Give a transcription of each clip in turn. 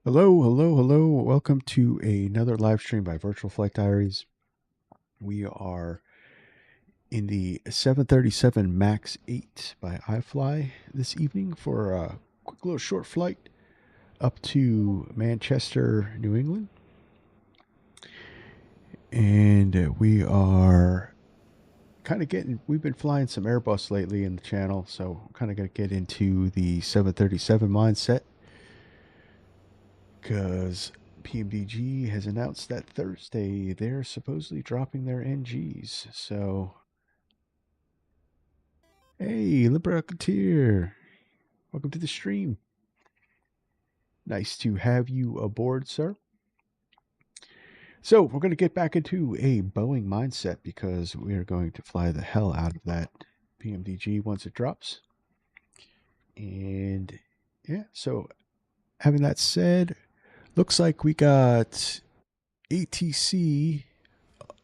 Hello, hello, hello. Welcome to another live stream by Virtual Flight Diaries. We are in the 737 MAX 8 by Ifly this evening for a quick little short flight up to Manchester, New England. And we are we've been flying some Airbus lately in the channel, so kind of going to get into the 737 mindset because PMDG has announced that Thursday they're supposedly dropping their NGs. So, hey, Liberaceteer, welcome to the stream. Nice to have you aboard, sir. So, we're going to get back into a Boeing mindset because we are going to fly the hell out of that PMDG once it drops. And yeah, so having that said, looks like we got ATC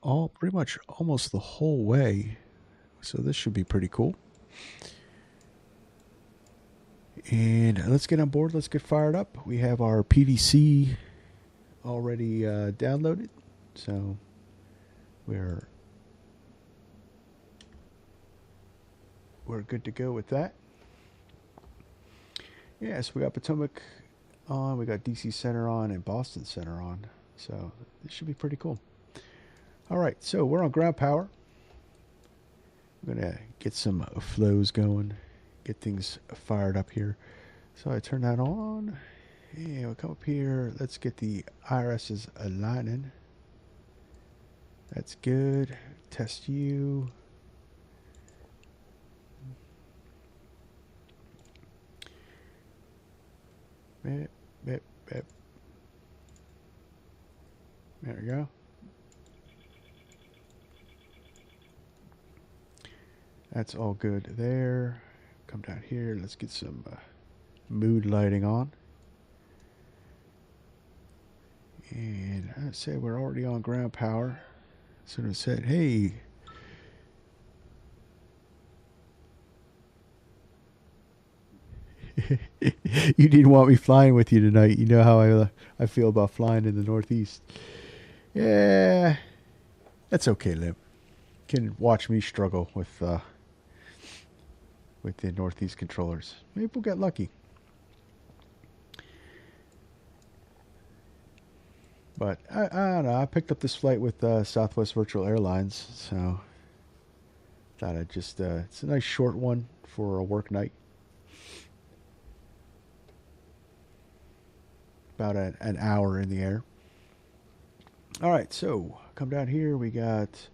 all pretty much almost the whole way. So this should be pretty cool. And let's get on board. Let's get fired up. We have our PDC already downloaded. So we're good to go with that. Yeah, so we got Potomac on, we got DC Center on, and Boston Center on. So this should be pretty cool. All right, so we're on ground power. I'm going to get some flows going, get things fired up here. So I turn that on. Yeah, we'll come up here. Let's get the IRS's aligning. That's good. Test you. Bip, bip, bip. There we go. That's all good there. Come down here. Let's get some mood lighting on. And I said we're already on ground power. Sort of said, hey, you didn't want me flying with you tonight. You know how I feel about flying in the Northeast. Yeah, that's okay, Lim. Can watch me struggle with the Northeast controllers. Maybe we'll get lucky. But I don't know. I picked up this flight with Southwest Virtual Airlines, so thought I'd just it's a nice short one for a work night. About an hour in the air. All right, so come down here. We got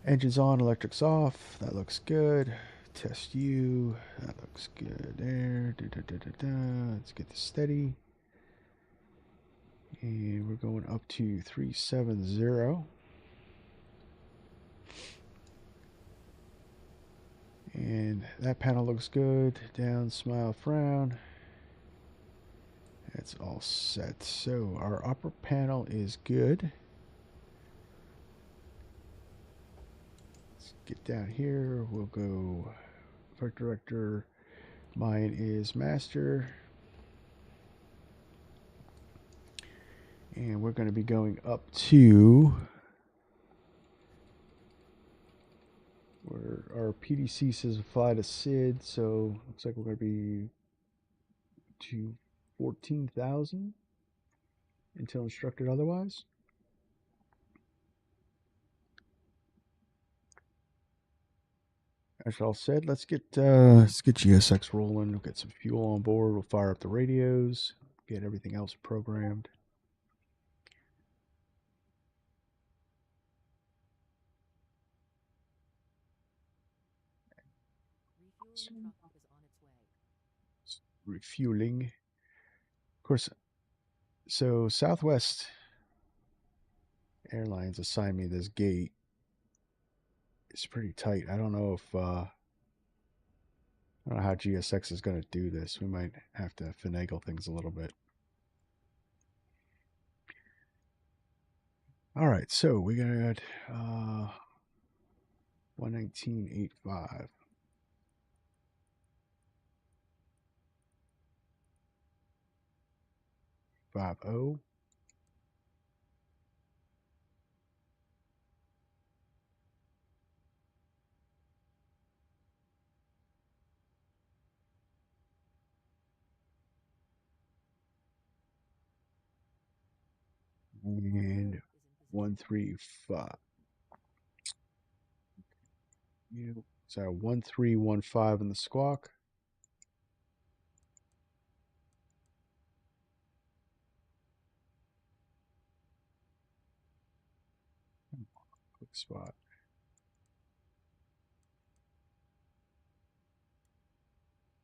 engines on, electrics off. That looks good. Test you. That looks good there. Let's get this steady. And we're going up to 370. And that panel looks good. Down, smile, frown. That's all set. So our upper panel is good. Let's get down here. We'll go flight director. Mine is master. And we're going to be going up to where our PDC says fly to SID, so looks like we're going to be to 14,000 until instructed otherwise. That's all said. Let's get GSX rolling. We'll get some fuel on board. We'll fire up the radios. Get everything else programmed. Refueling. Of course, so Southwest Airlines assigned me this gate. It's pretty tight. I don't know if I don't know how GSX is going to do this. We might have to finagle things a little bit. All right, so we got 119.85. 250. And 135. So 1315 in the squawk. Quick spot.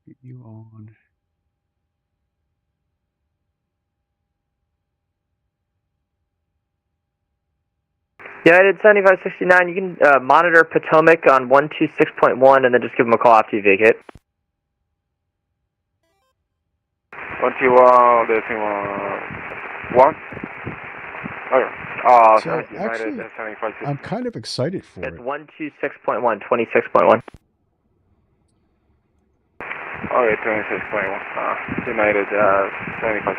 Get you on. United 7569, you can monitor Potomac on 126.1 and then just give them a call after you vacate. 121. Okay. So actually, I'm kind of excited for it's it. 126.1, 26.1. Okay, 26.1. United 75.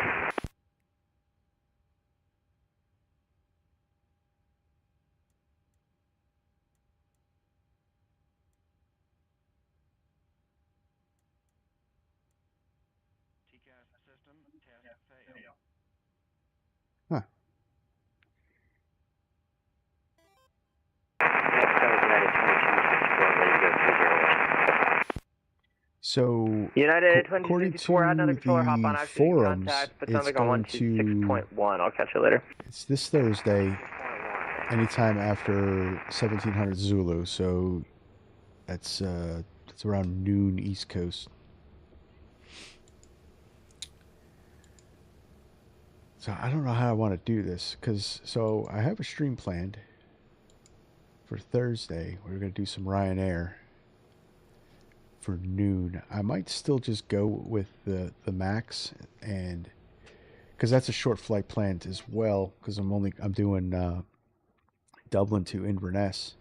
Huh. So, United according 2264, add another to controller, hop on the active, you can forums, contact it's Potomac on going to 126.1. I'll catch you later. It's this Thursday, anytime after 1700 Zulu. So that's around noon East Coast. So I don't know how I want to do this so I have a stream planned for Thursday. We're going to do some Ryanair for noon. I might still just go with the max, and because that's a short flight planned as well, because I'm doing Dublin to Inverness,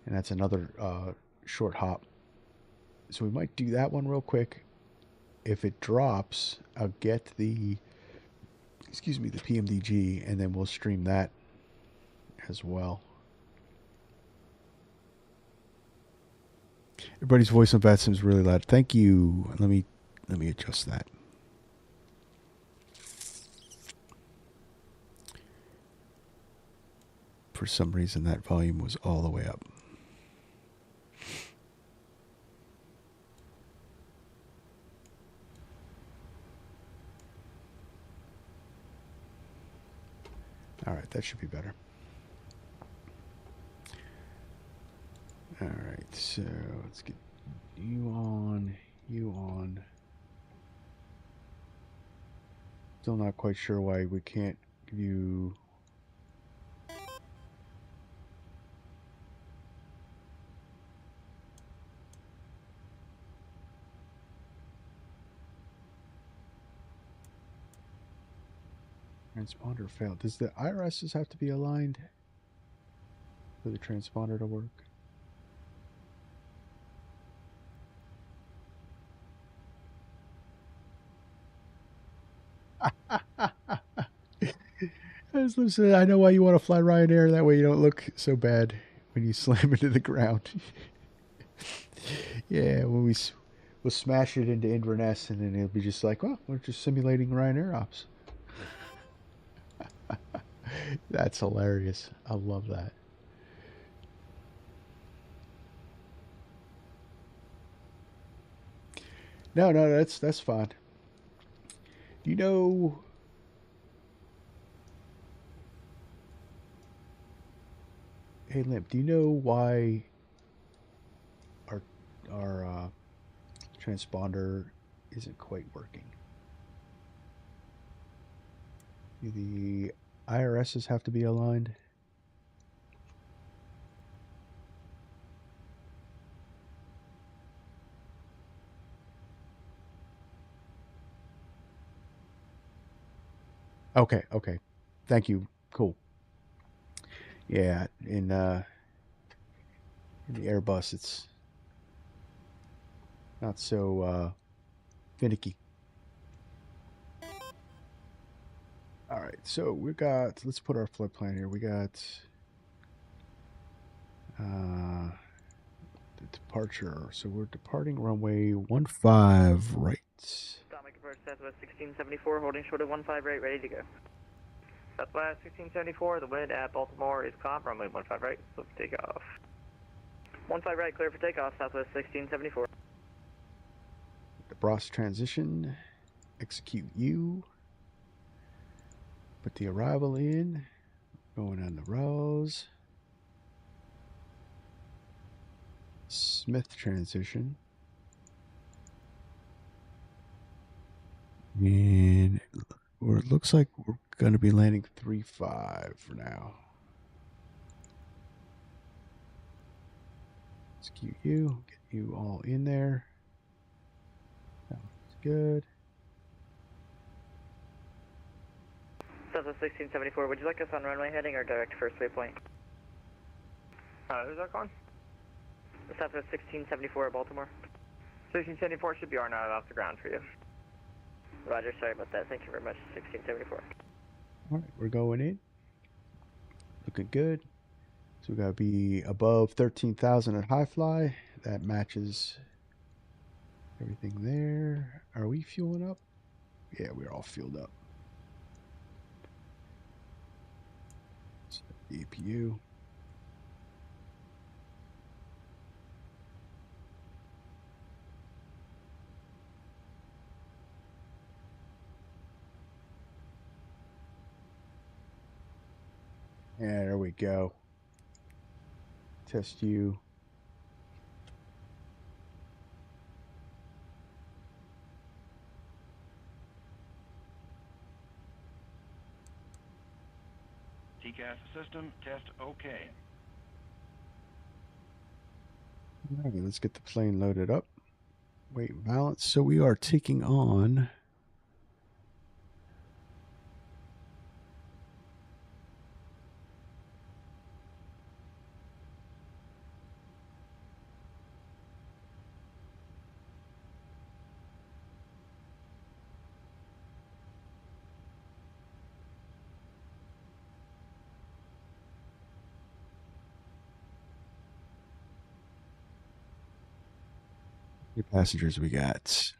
and that's another short hop. So we might do that one real quick. If it drops, I'll get the PMDG, and then we'll stream that as well. Everybody's voice on VATSIM is really loud. Thank you. Let me adjust that. For some reason, that volume was all the way up. All right, that should be better. All right, so let's get you on. Still not quite sure why we can't give you. Transponder failed. Does the IRSs have to be aligned for the transponder to work? As Lou said, I know why you want to fly Ryanair. That way you don't look so bad when you slam into the ground. Yeah, when we'll smash it into Inverness, and then it'll be just like, well, we're just simulating Ryanair ops. That's hilarious. I love that. No, that's fine. You know, hey Limp, do you know why our transponder isn't quite working? Do the IRSs have to be aligned? Okay. Thank you. Cool. Yeah, in the Airbus, it's not so finicky. right, so we got, let's put our flight plan here. We got the departure. So we're departing runway 15 right. Stomach approach Southwest 1674, holding short of 15 right, ready to go. Southwest 1674, the wind at Baltimore is calm, runway 15 right, so take off. 15 right, clear for takeoff, Southwest 1674. The Bros transition, execute U. Put the arrival in, going on the rows. Smith transition. And it looks like we're going to be landing 3-5 for now. Execute you, get you all in there. That's good. Southwest 1674, would you like us on runway heading or direct first waypoint? Who's that calling? Southwest 1674 Baltimore. 1674 should be R not off the ground for you. Roger, sorry about that. Thank you very much, 1674. All right, we're going in. Looking good. So we got to be above 13,000 at high fly. That matches everything there. Are we fueling up? Yeah, we're all fueled up. The APU. Yeah, there we go. Test you. TCAS system test okay. All right, let's get the plane loaded up. Weight and balance. So we are taking on how many passengers we got.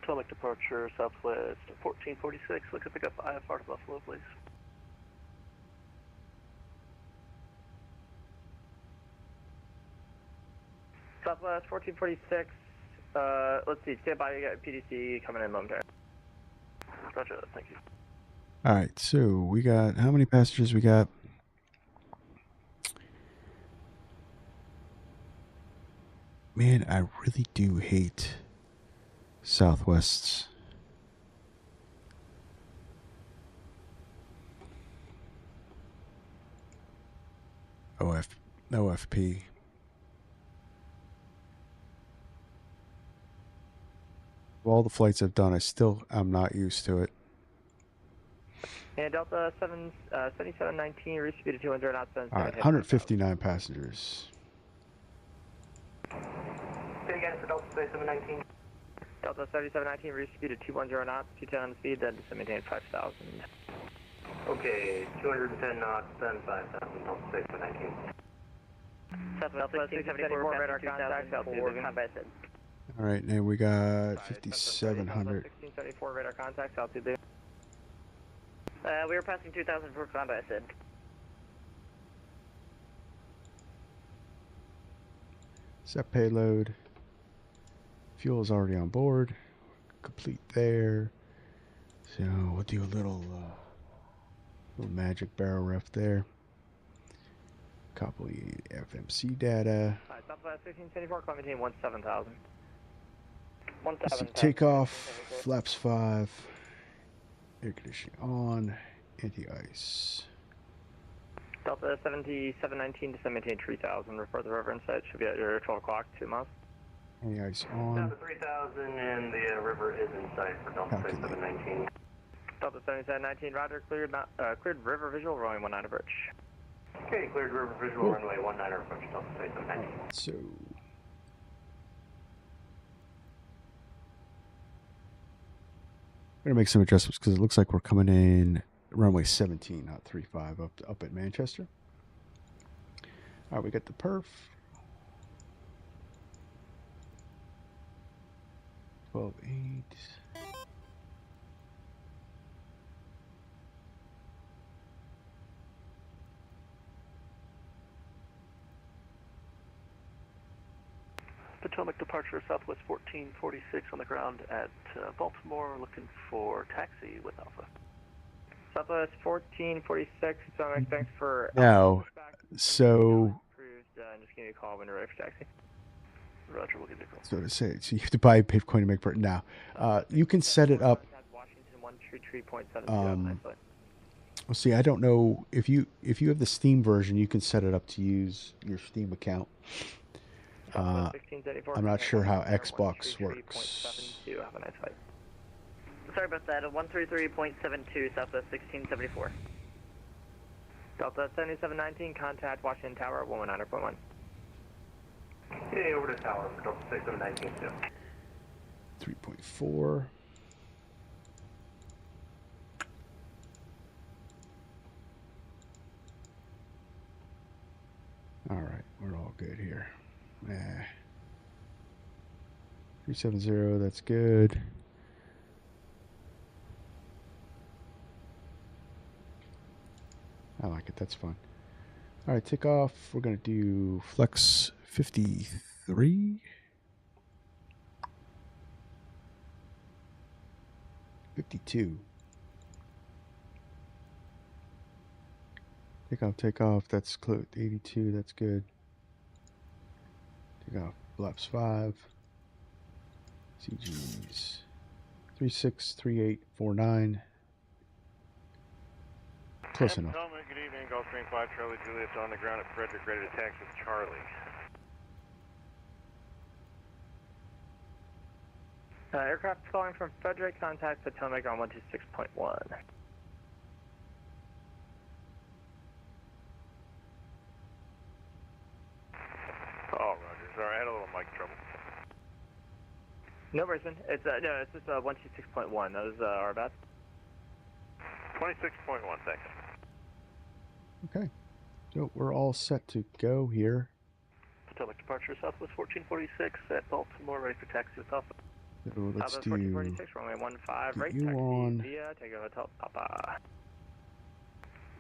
Potomac departure, Southwest 1446. Look to pick up IFR to Buffalo, please. Southwest 1446. Let's see. Stand by. You got PDC coming in momentarily. Roger. Thank you. All right, so we got, how many passengers we got? Man, I really do hate Southwest's. OFP. All the flights I've done, I'm not used to it. And Delta 7719, reach speed of 200 knots. All right, 159 passengers. Say again for Delta 7719. Delta 7719, reach speed of 210 knots, 210 on the speed, then just maintain 5,000. Okay, 210 knots, then 5,000, Delta 7719. Southwest 1674, radar contact, altitude combat said. All right, now we got 5,700. 1674, radar contact, altitude. We were passing 2,000 for combat said. Set payload. Fuel is already on board. Complete there. So we'll do a little magic barrel ref there. Copy FMC data. Southwest 1674, climb maintain 17,000. Takeoff, flaps 5. Air conditioning on. Anti-ice. Delta 7719, descend maintain 3,000. Refer the river insight. Should be at your 12 o'clock, 2 miles. Anti-ice on. Delta 3000 and the river is in sight for Delta 7719. Delta 7719, roger, cleared river visual, rolling 19 approach. Okay, cleared river visual Cool. runway 19 approach Delta 3719. So we're gonna make some adjustments because it looks like we're coming in runway 17, not 35, up at Manchester. All right, we got the perf. 12.8. Potomac departure Southwest 1446 on the ground at Baltimore, looking for taxi with Alpha. Southwest 1446, Potomac, thanks for... Now, so just give me a call when you're ready for taxi. Roger, we'll give you a call. so to say, so you have to buy Bitcoin to make per now. You can set it up. Washington 133.72. Well, see, I don't know if you have the Steam version, you can set it up to use your Steam account. I'm not sure how Xbox works. Have a nice flight. Sorry about that. 133.72 Southwest 1674. Delta 7719, contact Washington Tower 119.1. Okay, over to Tower for Delta 6719. 3.4. All right, we're all good here. 370, that's good. I like it, that's fun. All right, take off. We're going to do flex 53. 52. Take off. That's close. 82, that's good. Take off. Flaps 5. CGs. 363849. Close enough. Potomac, good evening. Gulfstream 5 Charlie Juliet on the ground at Frederick, ready to taxi with Charlie. Aircraft calling from Frederick, contact Potomac on 126.1. Oh, Roger. Sorry, I had a little mic trouble. No, Brisbane. It's just 126.1. Those are bad. 26.1, thanks. Okay. So we're all set to go here. Potomac departure Southwest 1446 at Baltimore, ready for taxi with Alpha. So let's Southwest do 1446, runway 15, right you taxi on via Tango Hotel Papa.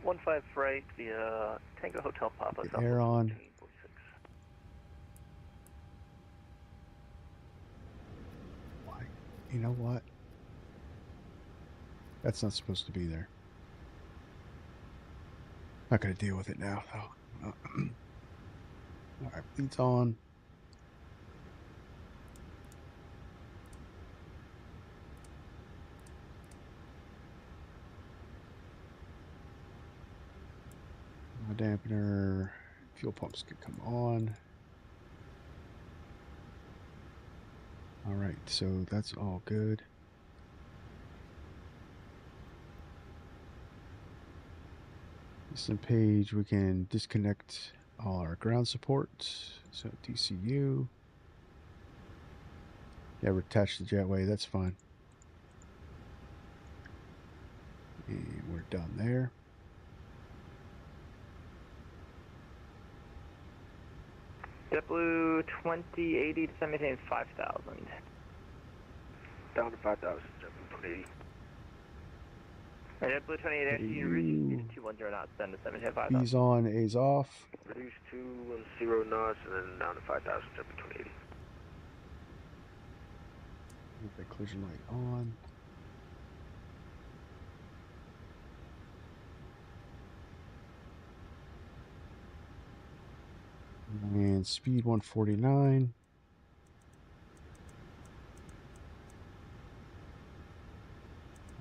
15 right via Tango Hotel Papa. get air on. 1446. Why? You know what? That's not supposed to be there. Not going to deal with it now, though. All right, leads on. Dampener, fuel pumps can come on. All right, so that's all good. Listen page, we can disconnect all our ground support. So DCU. Yeah, we're attached to jetway, that's fine. And we're done there. JetBlue 2080 to maintain 5,000. Down to 5,000, 2080. JetBlue 2080, reduce 210 knots, then to 5,000. B's on, A's off. Reduce 210 knots and then down to 5,000, 2080. With the collision light on. And speed 149.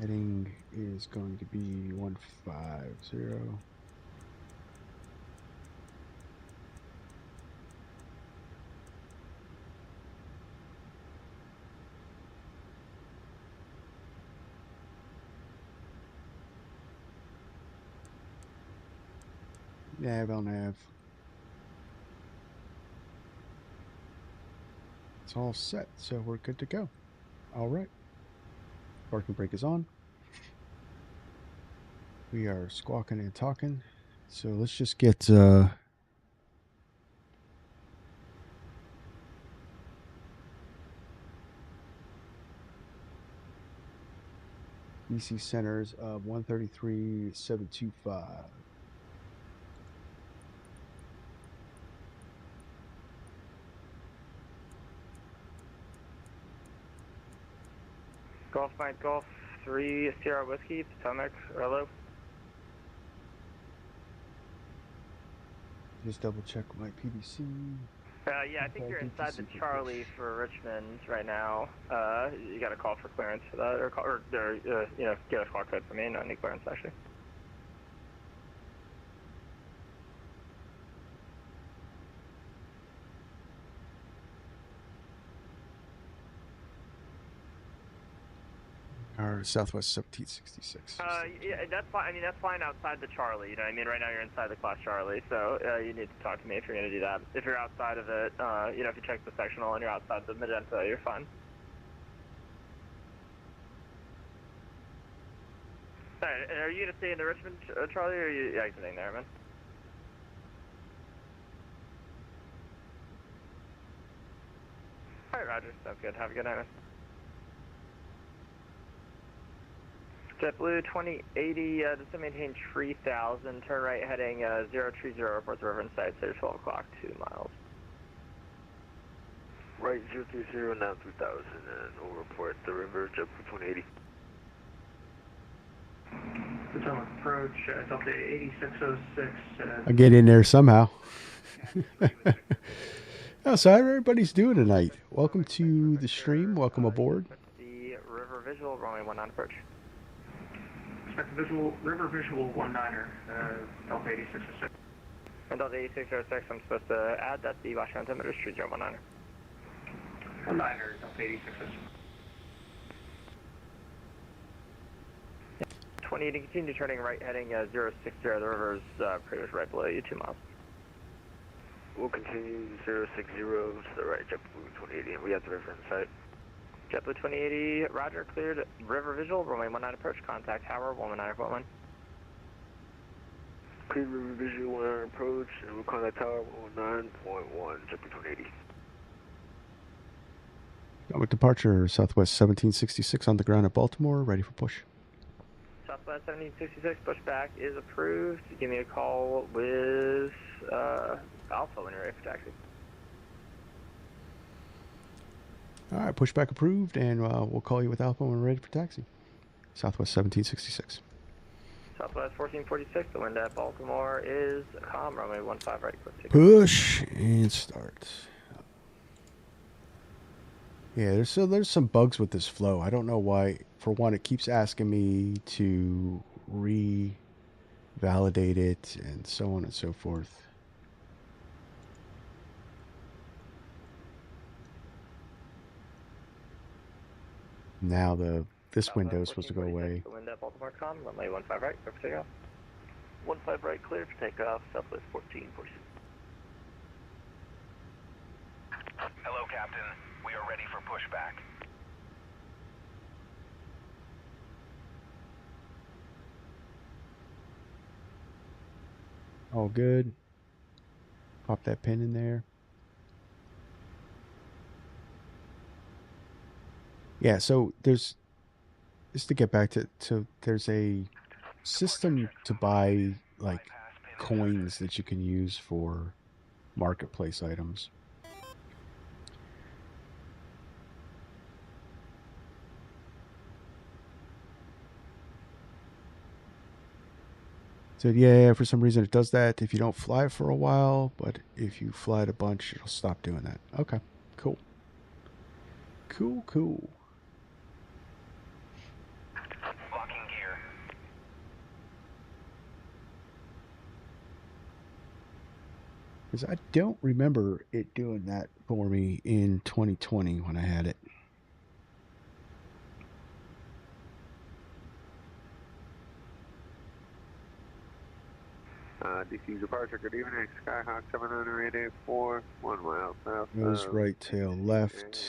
Heading is going to be 150. Nav on nav. It's all set, so we're good to go. All right. Parking brake is on. We are squawking and talking. So let's just get DC centers of 133,725. Golf Mike Golf 3 Sierra Whiskey, Potomac, Rello. Just double check my PDC. Yeah, I think you're inside the Charlie for Richmond right now. You got a call for clearance for that, or get a squawk code for me. No need clearance actually. Or Southwest 1766. Yeah, that's fine. I mean, that's fine outside the Charlie. You know what I mean? Right now you're inside the class Charlie, so you need to talk to me if you're going to do that. If you're outside of it, if you check the sectional and you're outside the Magenta, you're fine. Alright, and are you going to stay in the Richmond Charlie, or are you exiting there, man? Alright, Roger. Sounds good. Have a good night, man. JetBlue 2080, just to maintain 3000, turn right heading 030, report the river in sight, so 12 o'clock, 2 miles. Right 030, now 3000, and we'll report the river, JetBlue 2080. Potomac approach, Delta 8606. I'll get in there somehow. Oh, so how everybody's doing tonight? Welcome to the stream. Welcome aboard. The river visual, runway 19 approach. Expect river visual 19er, Delta 8606. And Delta 8606, I'm supposed to add that the Washington altimeter is 3019er. 19er, Delta 8606. 2080, continue turning right heading 060, the river is pretty much right below you, 2 miles. We'll continue 060 to the right, JetBlue 2080, and we have the river in sight. JetBlue 2080, roger, cleared, river visual, runway 19 approach, contact tower, 119.1. Cleared river visual 19 approach, and we'll contact tower 119.1, JetBlue 2080. With departure, Southwest 1766 on the ground at Baltimore, ready for push. Southwest 1766, pushback is approved. Give me a call with Alpha when you're ready for taxi. All right, pushback approved, and we'll call you with Alpha when we're ready for taxi. Southwest 1766. Southwest 1446, the wind at Baltimore is calm, runway 15 right, quick ticket. Push and start. Yeah, there's some bugs with this flow. I don't know why. For one, it keeps asking me to revalidate it and so on and so forth. Now this window is supposed to go away. The wind at Baltimore calm, runway 15 right, quick takeoff. 15 right, clear for takeoff, Southwest 1446. Hello, Captain. We are ready for pushback. All good. Pop that pin in there. Yeah, so there's, just to get back to there's a system to buy like coins that you can use for marketplace items. So yeah, for some reason it does that if you don't fly for a while, but if you fly it a bunch, it'll stop doing that. Okay, cool. Cool. Locking gear. Because I don't remember it doing that for me in 2020 when I had it. DC's departure, good evening. Skyhawk 79884, 1 mile south. Nose right, tail left.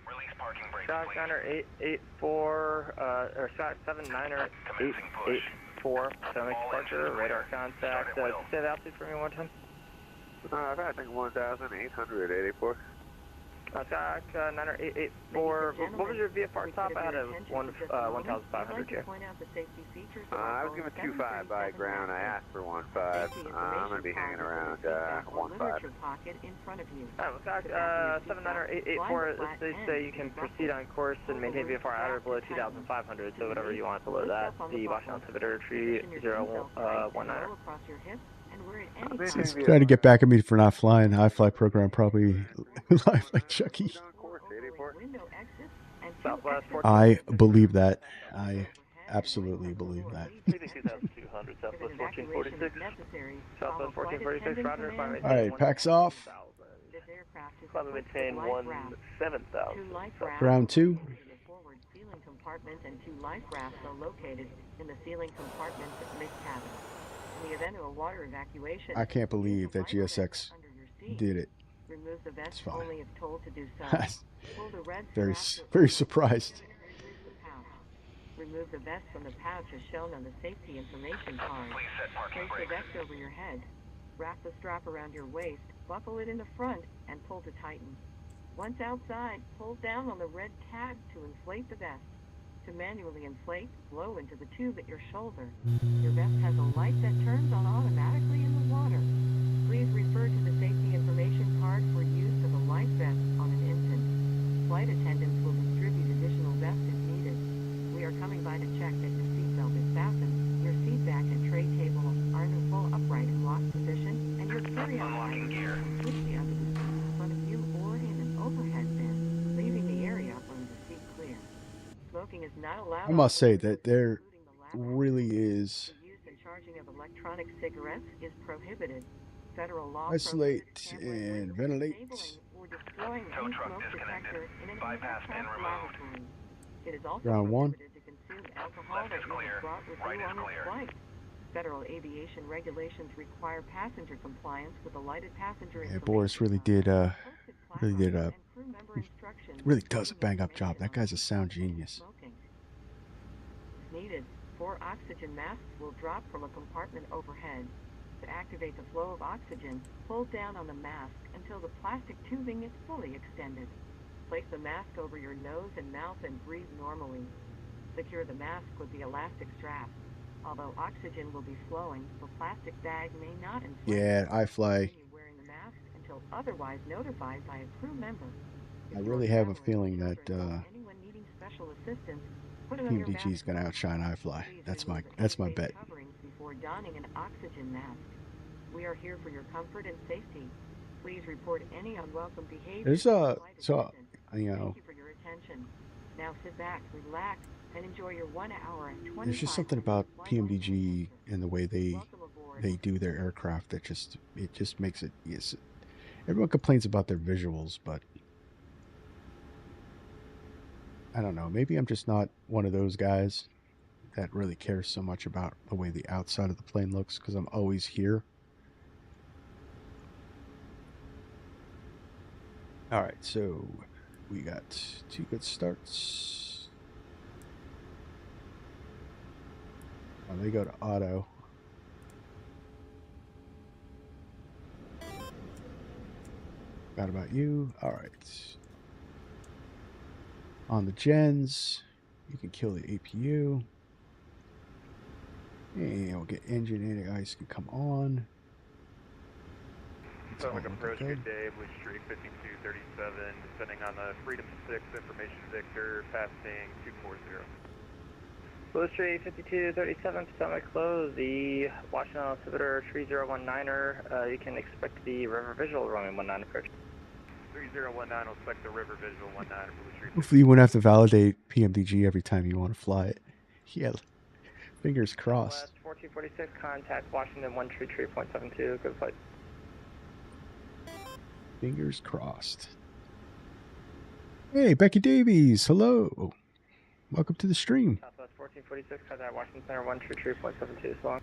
Release parking brake, Scout please. 9884, or Scout 79884, so make departure, radar contact. Say that please for me one time. I think 1,884. Scout 9884, what was your VFR top? I had a 1,500 here. I was given 2.5 by ground. I asked for 1.5. I'm going to be hanging around 1.5. Oh, Scout 79884, they say you can proceed on course and maintain VFR at or below 2,500, so whatever you want below that. The Washington Altimeter 3019. He's trying to get back at me for not flying. The Ifly program probably live like Chucky. I believe that. I absolutely believe that. Southwest 1446. Southwest 1446, Roger. Alright, packs off. Climb and maintain 17,000. Ground 2. Ceiling compartment and 2 life rafts are located in the ceiling compartments at mid-cabin. In the event of a water evacuation, I can't believe that GSX did it. remove the vest It's fine. only if told to do so. Pull the red very strap surprised. Remove the vest from the pouch as shown on the safety information card. Please set parking Place the brakes. vest over your head. Wrap the strap around your waist, buckle it in the front, and pull to tighten. Once outside, pull down on the red tab to inflate the vest. To manually inflate, blow into the tube at your shoulder. Your vest has a light that turns on automatically in the water. Please refer to the safety information card for use of a life vest on an infant. Flight attendants will distribute additional vests if needed. We are coming by to check that your seatbelt is fastened, your seat back and tray table are in a full upright and locked position, and your carry-on items are completely under the seat in front of you or in an overhead bin, leaving the area from the seat clear. Smoking is not allowed. I must say that there really is. The use and charging of electronic cigarettes is prohibited. Federal law Isolate prohibits and tampering, ventilate. disabling, or destroying Tow any truck smoke disconnected. detector in an Bypass aircraft and removed. laboratory. It is also Round 1. prohibited to consume alcohol Left that is you clear. have brought with Right you is on this clear. flight. Federal aviation regulations require passenger compliance with the lighted passenger Yeah, information Boris really card, did a posted placards, and crew member instructions really does a including bang up job. That information guy's a on sound smoking. genius. If needed, 4 oxygen masks will drop from a compartment overhead. To activate the flow of oxygen, pull down on the mask until the plastic tubing is fully extended. Place the mask over your nose and mouth and breathe normally. Secure the mask with the elastic strap. Although oxygen will be flowing, the plastic bag may not inflate. Yeah, Ifly. Continue wearing the mask until otherwise notified by a crew member. If I you are really have a traveling with feeling that children or anyone needing special assistance, put it on your PMDG is going to mask. outshine Ifly. Please That's remove my any face bet. coverings before donning an oxygen mask. We are here for your comfort and safety. Please report any unwelcome behavior. There's to the a flight so attendant. you know Thank you for your attention. Now sit back, relax, and enjoy your 1 hour and 25 there's just something minutes about flight on PMDG adventure. and the way Welcome aboard. they do their aircraft that just makes it. Yes, everyone complains about their visuals, but I don't know. Maybe I'm just not one of those guys that really cares so much about the way the outside of the plane looks because I'm always here. All right, so we got 2 good starts. They go to auto. Forgot about you. All right. On the gens, you can kill the APU. And we'll get engine and ice can come on. Public approach, good day, Blue Streak 5237, descending on the Freedom 6 Information Victor, passing 240. Blue Street 5237, Potomac close, the Washington Altimeter 3019er, you can expect the river visual runway 19 approach. 3019 will expect the River Visual 19 Blue Street. Hopefully you won't have to validate PMDG every time you want to fly it. Yeah, fingers crossed. West 1446, contact Washington 133.72, good flight. Fingers crossed. Hey, Becky Davies, hello. Welcome to the stream. Southwest 1446, contact Washington Center 133.72, so long.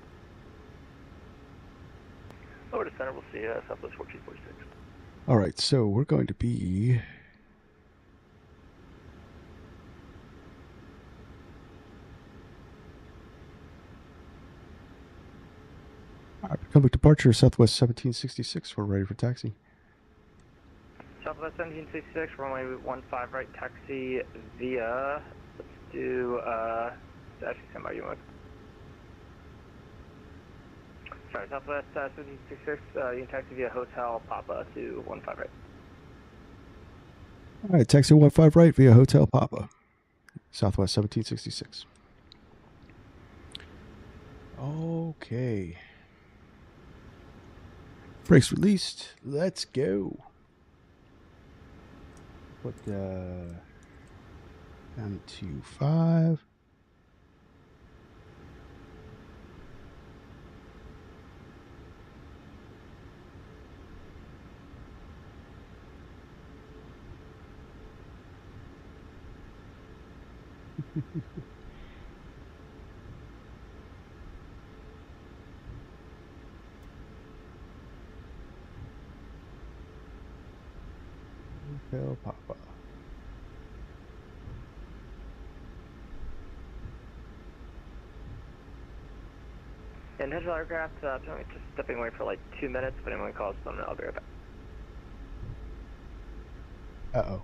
Over to center, we'll see Southwest 1446. All right, so we're going to be... All right, public departure, Southwest 1766. We're ready for taxi. Southwest 1766, runway 15 right, taxi via, let's do, actually stand by you, Mike. Sorry, Southwest 1766, you can taxi via Hotel Papa to 15 right. All right, taxi 15 right via Hotel Papa, Southwest 1766. Okay. Brakes released. Let's go. Put down to 5. Hotel Papa. Intentional aircraft, just stepping away for like 2 minutes. If anyone calls them, I'll be right back. Uh-oh.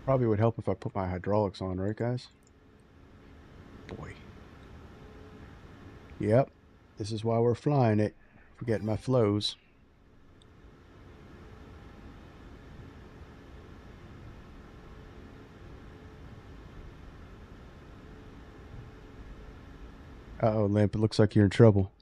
Probably would help if I put my hydraulics on, right, guys? Boy. Yep. This is why we're flying it. Forgetting my flows. Uh-oh, Limp. It looks like you're in trouble.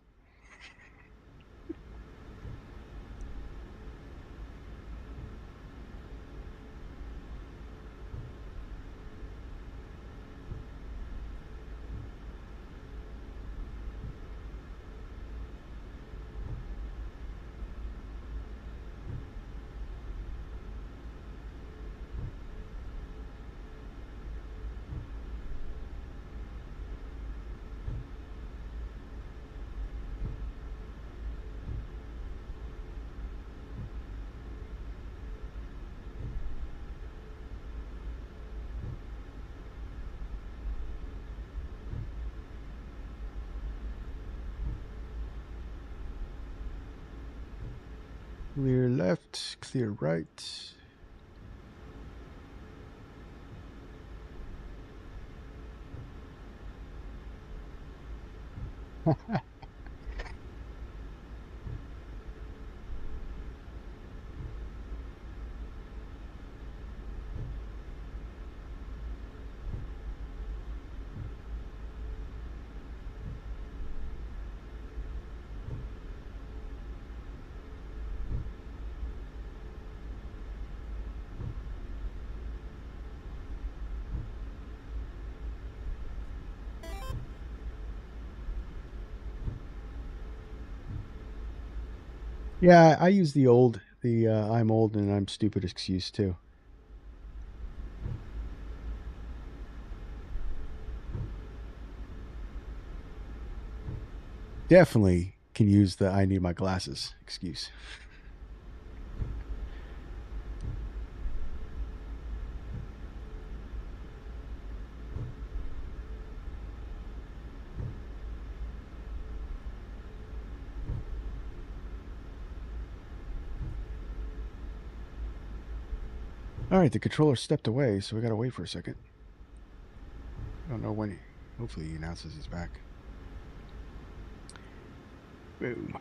Clear left, clear right. Yeah, I use the I'm old and I'm stupid excuse too. Definitely can use the I need my glasses excuse. All right, the controller stepped away, so we got to wait for a second. I don't know when hopefully he announces he's back. Boom.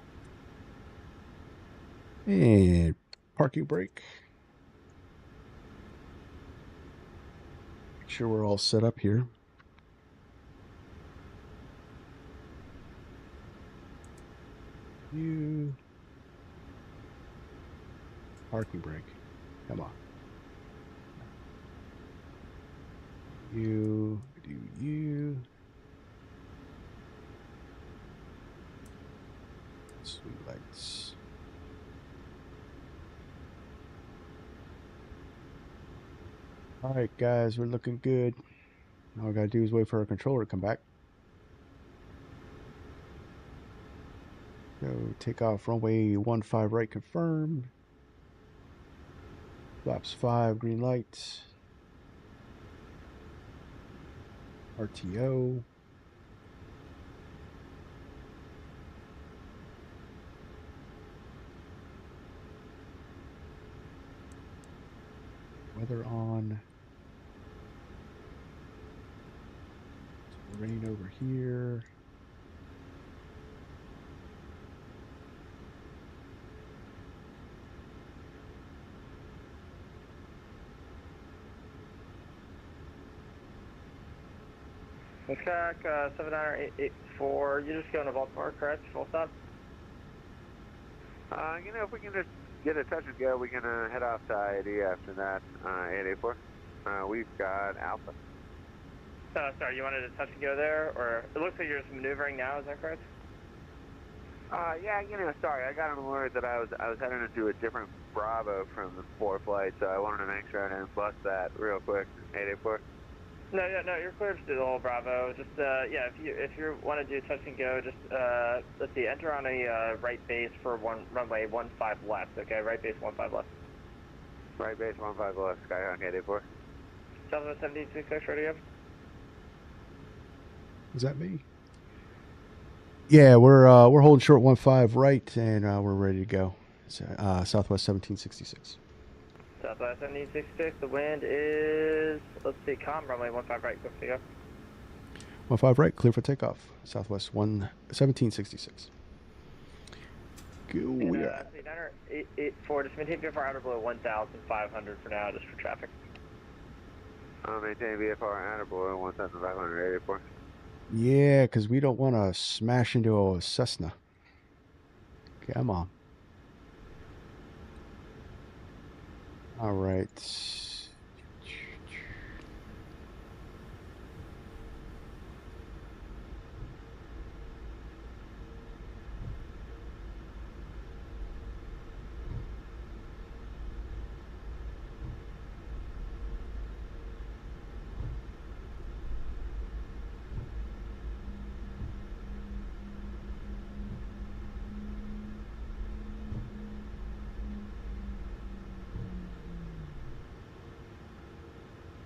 And parking brake. Make sure we're all set up here. You. Parking brake. Come on. You do you. Sweet lights. All right, guys, we're looking good. All we gotta do is wait for our controller to come back. So take off runway 15 right, confirmed. Flaps 5, green light. RTO. Weather on. Some rain over here. Track 79884, you're just going to Baltimore, correct? Full stop? You know, if we can just get a touch and go, we can head off to IAD after that, 884. We've got Alpha. Sorry, you wanted to touch and go there, or it looks like you're just maneuvering now, is that correct? Yeah, you know, sorry, I got an alert that I was heading into a different Bravo from the 4 flight, so I wanted to make sure I didn't bust that real quick, 884. No, you're clear to do the whole Bravo. Just, yeah, if you want to do touch and go, just, let's see, enter on a right base for runway 15 left, okay? Right base 15 left. Right base 15 left, Skyhawk 884. Southwest 1766, ready to go? Is that me? Yeah, we're holding short 15 right, and we're ready to go. So, Southwest 1766. Southwest 1766, the wind is, let's see, calm, runway 15 right, good to go. 15 right, clear for takeoff. Southwest 1766. Go. And, 884, just maintain VFR outer below 1,500 for now, just for traffic. Maintain VFR outer below 1,500, 884. Yeah, because we don't want to smash into a Cessna. Come on. All right.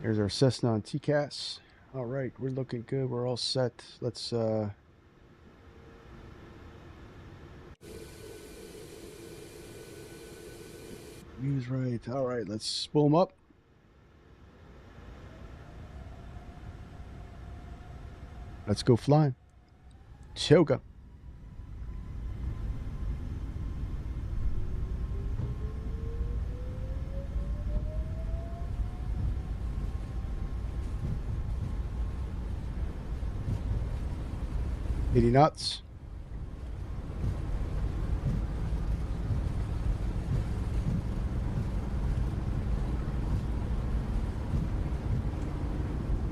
There's our Cessna on TCAS. All right, we're looking good. We're all set. Let's use right. All right, let's spool them up. Let's go flying. Choga. Any knots?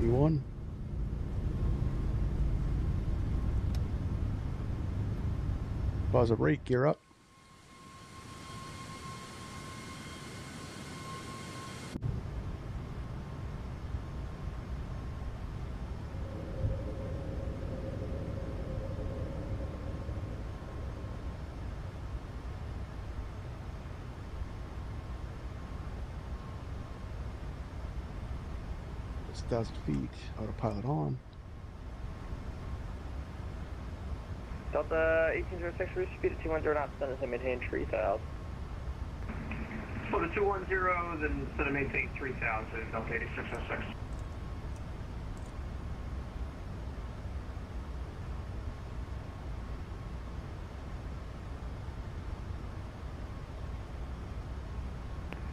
E1. Pause a brake, gear up. It's 1,000 feet, autopilot on. Delta 1806, reach speed at 210 knots, then it's maintain 3,000. So the 210, then instead of maintain 3,000, Delta 8606.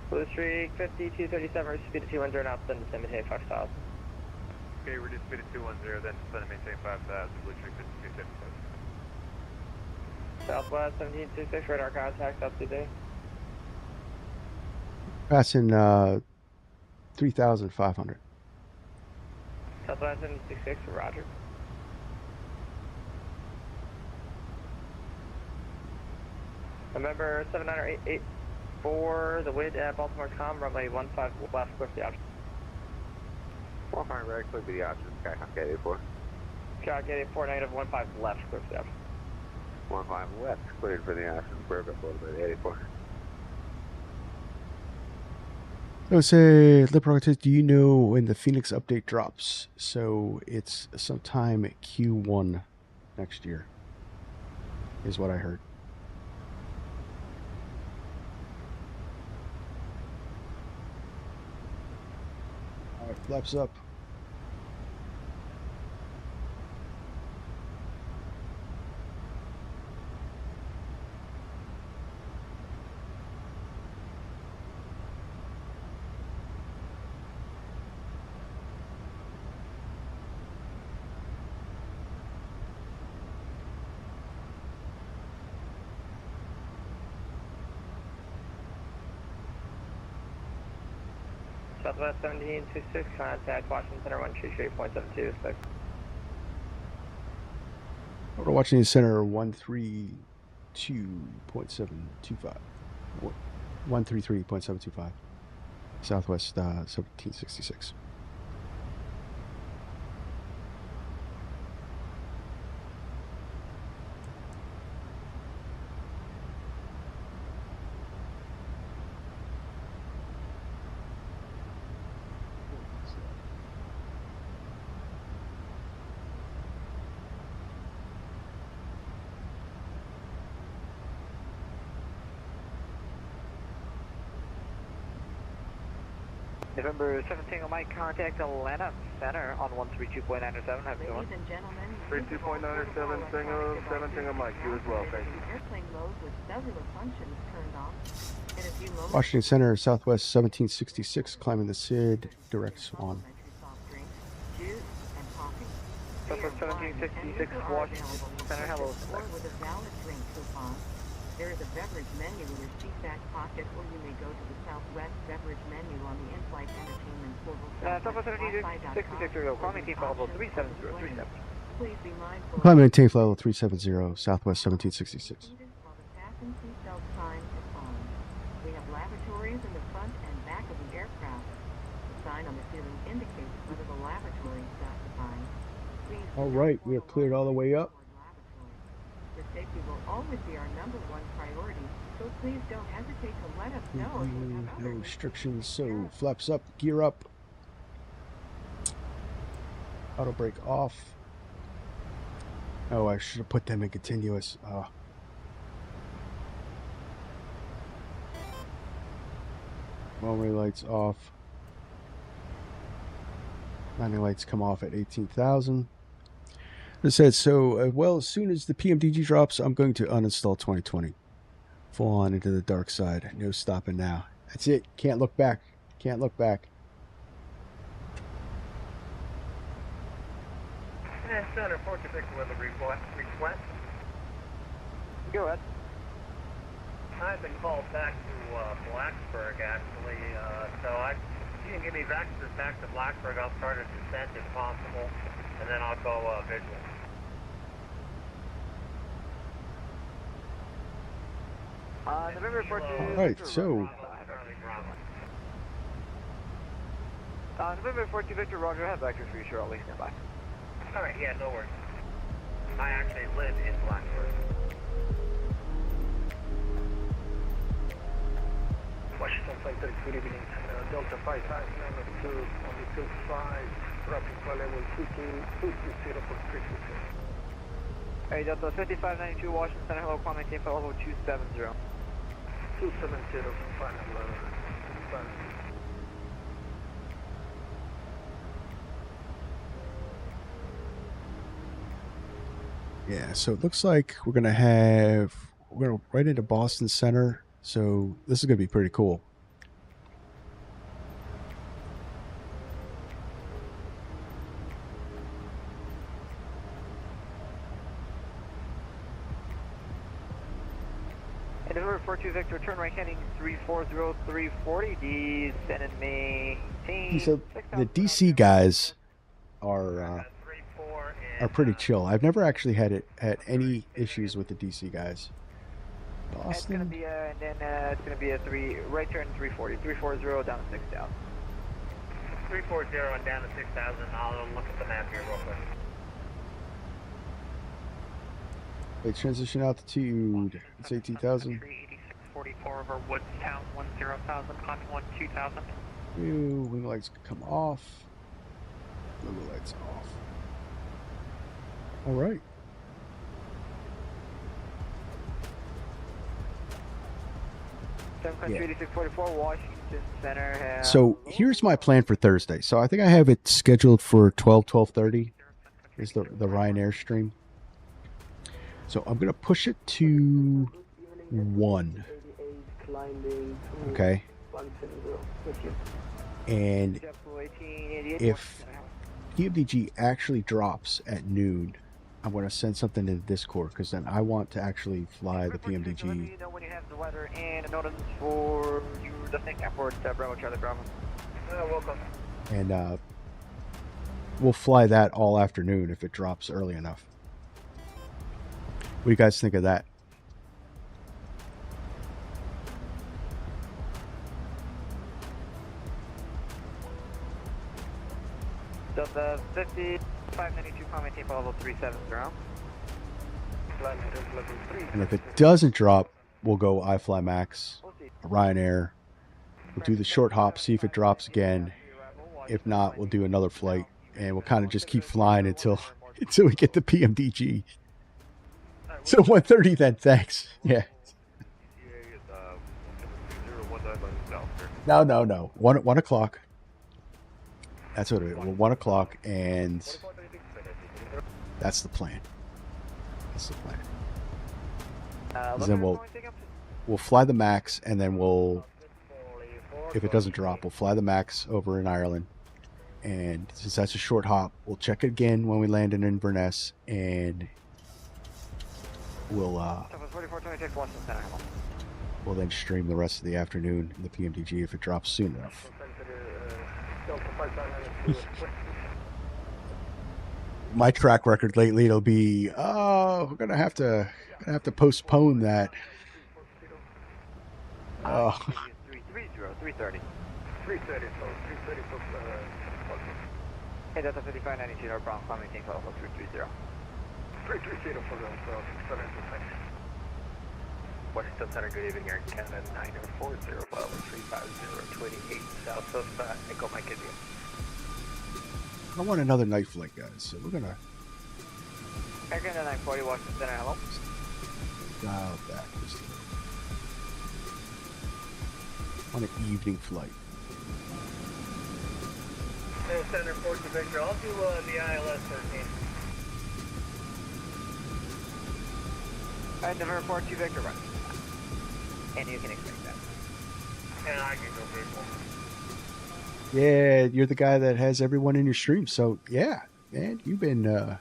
Blue Streak 50, 237, reach speed at 210 knots, then it's maintain 5,000. Okay, reduce speed at 210, then descend and maintain 5,000, Blue Streak 52, 57. Southwest 1766, radar contact, update day. Passing 3,500. Southwest 1766, roger. November 79884, the wind at Baltimore.com, runway 15 left, clear for the option. 15 right, clear for the option. Sky Gate 84. Sky Gate 84, negative 15 left, clear for the option. 15 left, cleared for the option. Perfect, a little bit, 84. So say, Liberty, do you know when the Phoenix update drops? So it's sometime at Q1 next year, is what I heard. All right, flaps up. Southwest 1726, contact Washington Center 133.72, expect. We're watching Center 132.725. 133.725. Southwest 1766. November 17 on Mike, contact Atlanta Center on 132.97. Have a good one. Ladies and gentlemen, 32.97, Single Mike, you as well, thank you. Airplane mode with cellular functions turned off. In a few moments, Washington Center, Southwest 1766, climbing the SID, direct swan. juice and coffee. Southwest 1766, Washington Center, hello. Or with a valid drink coupon. There is a beverage menu in your seat back pocket, or you may go to the Southwest beverage menu on the in-flight entertainment portal. Southwest 1766, climbing team level 37037. Please be mindful. Climbing tank level 370, Southwest 1766. While the fasten seatbelt sign is on. We have lavatories in the front and back of the aircraft. The sign on the ceiling indicates whether the lavatory is occupied. Please do All not right, we are follow cleared all the way up. Your safety will always be our #1 priority, so please don't hesitate to let us know if you have No other restrictions, so flaps up, gear up. Auto brake off. Oh, I should have put them in continuous. Runway lights off. Landing lights come off at 18,000. It said, so, well, as soon as the PMDG drops, I'm going to uninstall 2020. Full on into the dark side. No stopping now. That's it. Can't look back. Can't look back. Center 46 with a request. Go ahead. I've been called back to Blacksburg, actually, so you can give me back to Blacksburg. I'll start a descent if possible, and then I'll go visual. November 14. All right, so November 14, Victor, Roger, have vectors for you shortly. Stand by. All right, yeah, no worries. I actually live in Blacksburg. Washington Flight 30, good evening. Delta 55, number 2, only 25, tropical level 220 for 326. Hey, Delta 5592, Washington Center, hello, climbing team for level 270. 270, final. yeah, so it looks like we're gonna right into Boston Center. So this is gonna be pretty cool. And November 42 Victor, turn right heading 340340, descend and maintain. So the DC guys are pretty chill. I've never actually had any issues with the DC guys. It's gonna Boston. be and then it's gonna be a right turn 340, 340 down to 6,000. 340 and down to 6,000. I'll look at the map here real quick. Wait, transition altitude. It's 18,000. 8644 over Woodstown 10,000, climbing 12,000. Ew, wing lights come off. Wing lights off. All right. Yeah. 8644 Washington Center. So here's my plan for Thursday. So I think I have it scheduled for 12:30 is the Ryanair stream. So I'm gonna push it to 1. Okay. And if PMDG actually drops at noon, I'm going to send something to Discord because then I want to actually fly the PMDG. Let me know when you have the weather and a notice for you, the thing airport, Bravo, Charlie Bravo. Welcome. And we'll fly that all afternoon if it drops early enough. What do you guys think of that? Delta 5592, maintain for level 370. And if it doesn't drop, we'll go Ifly Max, Ryanair. We'll do the short hop, see if it drops again. If not, we'll do another flight, and we'll kind of just keep flying until we get the PMDG. So 1:30 then, thanks. Yeah. No. 1 o'clock. That's what it is. 1 o'clock, and that's the plan. That's the plan. Then we'll fly the Max, and then if it doesn't drop, we'll fly the Max over in Ireland. And since that's a short hop, we'll check it again when we land in Inverness, and we'll then stream the rest of the afternoon in the PMDG if it drops soon enough. My track record lately, it'll be we're gonna have to postpone that. 330. 330. Hey, Delta 5592, no problem. Climbing tank level 330. 330 for the 726. Washington Center, good evening, Air Canada 9040, level 35028 south of Echo Mike India. I want another night flight, guys. So we're gonna Air Canada 940, Washington Center, hello. dial back just a little. On an evening flight. Center, Fort Victor. I'll do the ILS 13. Alright, November 42 Victor, run. And you can expect that. And I can go people. Yeah, you're the guy that has everyone in your stream. So yeah, man, you've been an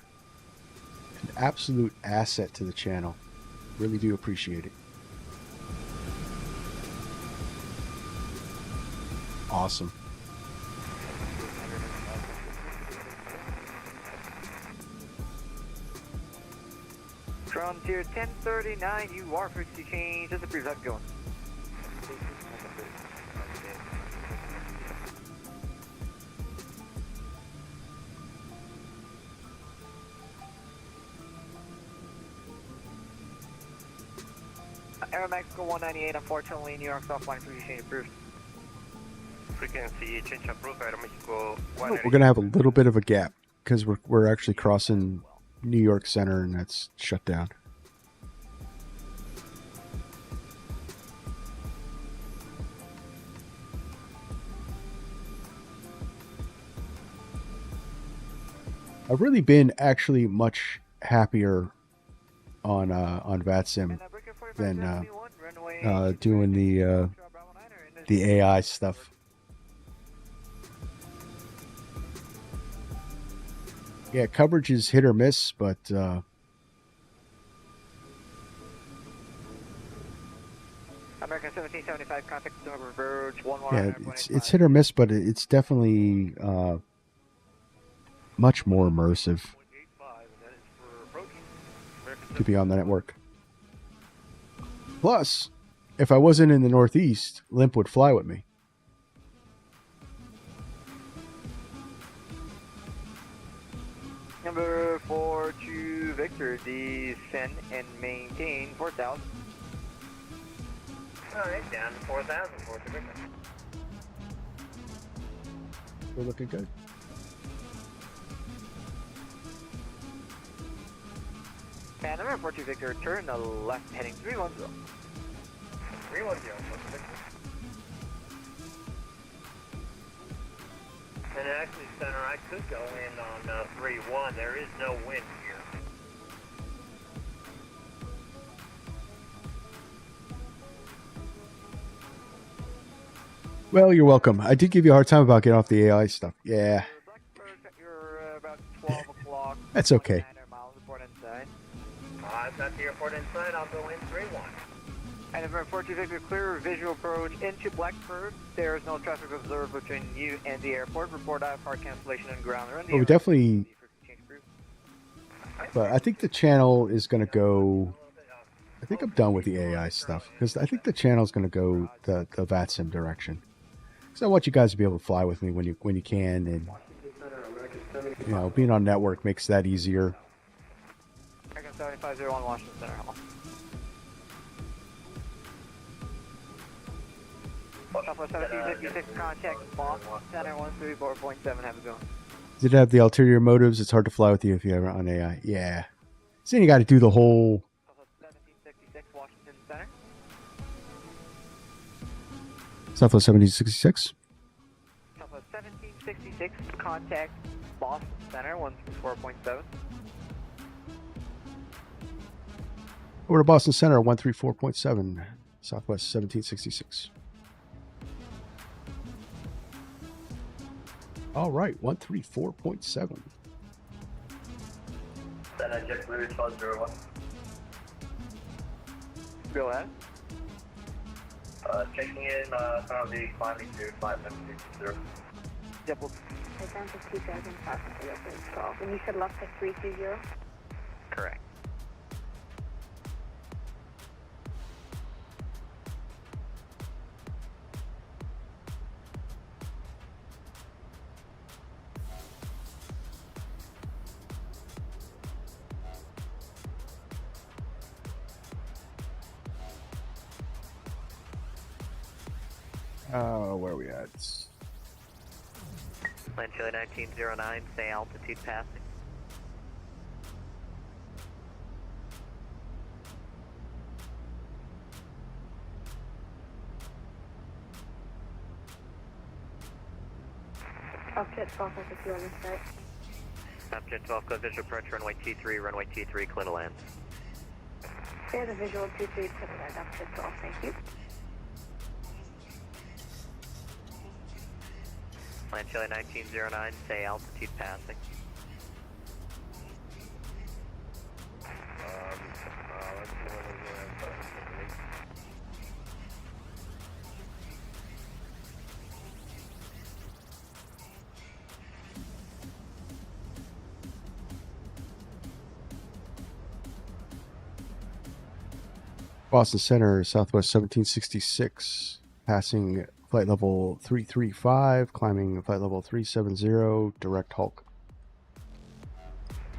absolute asset to the channel. Really do appreciate it. Awesome. Frontier 1039, you are frequency change. Just a brief, how's it going? Aero Mexico 198, unfortunately, New York's offline frequency change approved. Frequency change approved, Aero Mexico 198. We're gonna have a little bit of a gap because we're actually crossing New York Center, and that's shut down. I've really been actually much happier on VATSIM than doing the AI stuff. Yeah, coverage is hit or miss, but American 1775, contact November Verge 11. yeah, it's hit or miss, but it's definitely much more immersive to be on the network. Plus, if I wasn't in the Northeast, Limp would fly with me. Number 42 Victor, descend and maintain 4,000. Alright, down to 4,000, 42 Victor. We're looking good. And number 42 Victor, turn the left heading 310. 310, 42 Victor. And actually, Center, I could go in on 3-1. There is no wind here. Well, you're welcome. I did give you a hard time about getting off the AI stuff. Yeah. You're about 12 o'clock. That's okay. 900 miles, report inside. I've got the airport inside. I'll go in 3-1. And number 42 Victor, clear visual approach into Blacksburg. There is no traffic observed between you and the airport. Report out car cancellation and ground run. Well, we definitely... But I think the channel is going to go... I think I'm done with the AI stuff. Because I think the channel is going to go the VATSIM direction. Because I want you guys to be able to fly with me when you can. And, you know, being on network makes that easier. American 7501 Washington Center. Southwest 1756, contact Boston Center 134.7, have a go. Did it have the ulterior motives? It's hard to fly with you if you ever on AI. Yeah. So then you got to do the whole... Southwest 1766, Washington Center. Southwest 1766? Southwest 1766, contact Boston Center 134.7. Over to Boston Center 134.7, Southwest 1766. All right, 134.7. Then I check route 1201. Go ahead. Checking in, currently climbing to 5760. Yep, we'll... Down to 2,512. And you said left to 320? Correct. Where are we at? Land Chile 1909, say altitude passing. Jet 12 has a few on the start. Jet 12, code visual approach, runway T3, clear to land. Clear the visual 23, clear to land, Jet 12, thank you. Land Chile 1909, say altitude passing. Boston Center, Southwest 1766, passing flight level 335, climbing flight level 370, direct Hulk.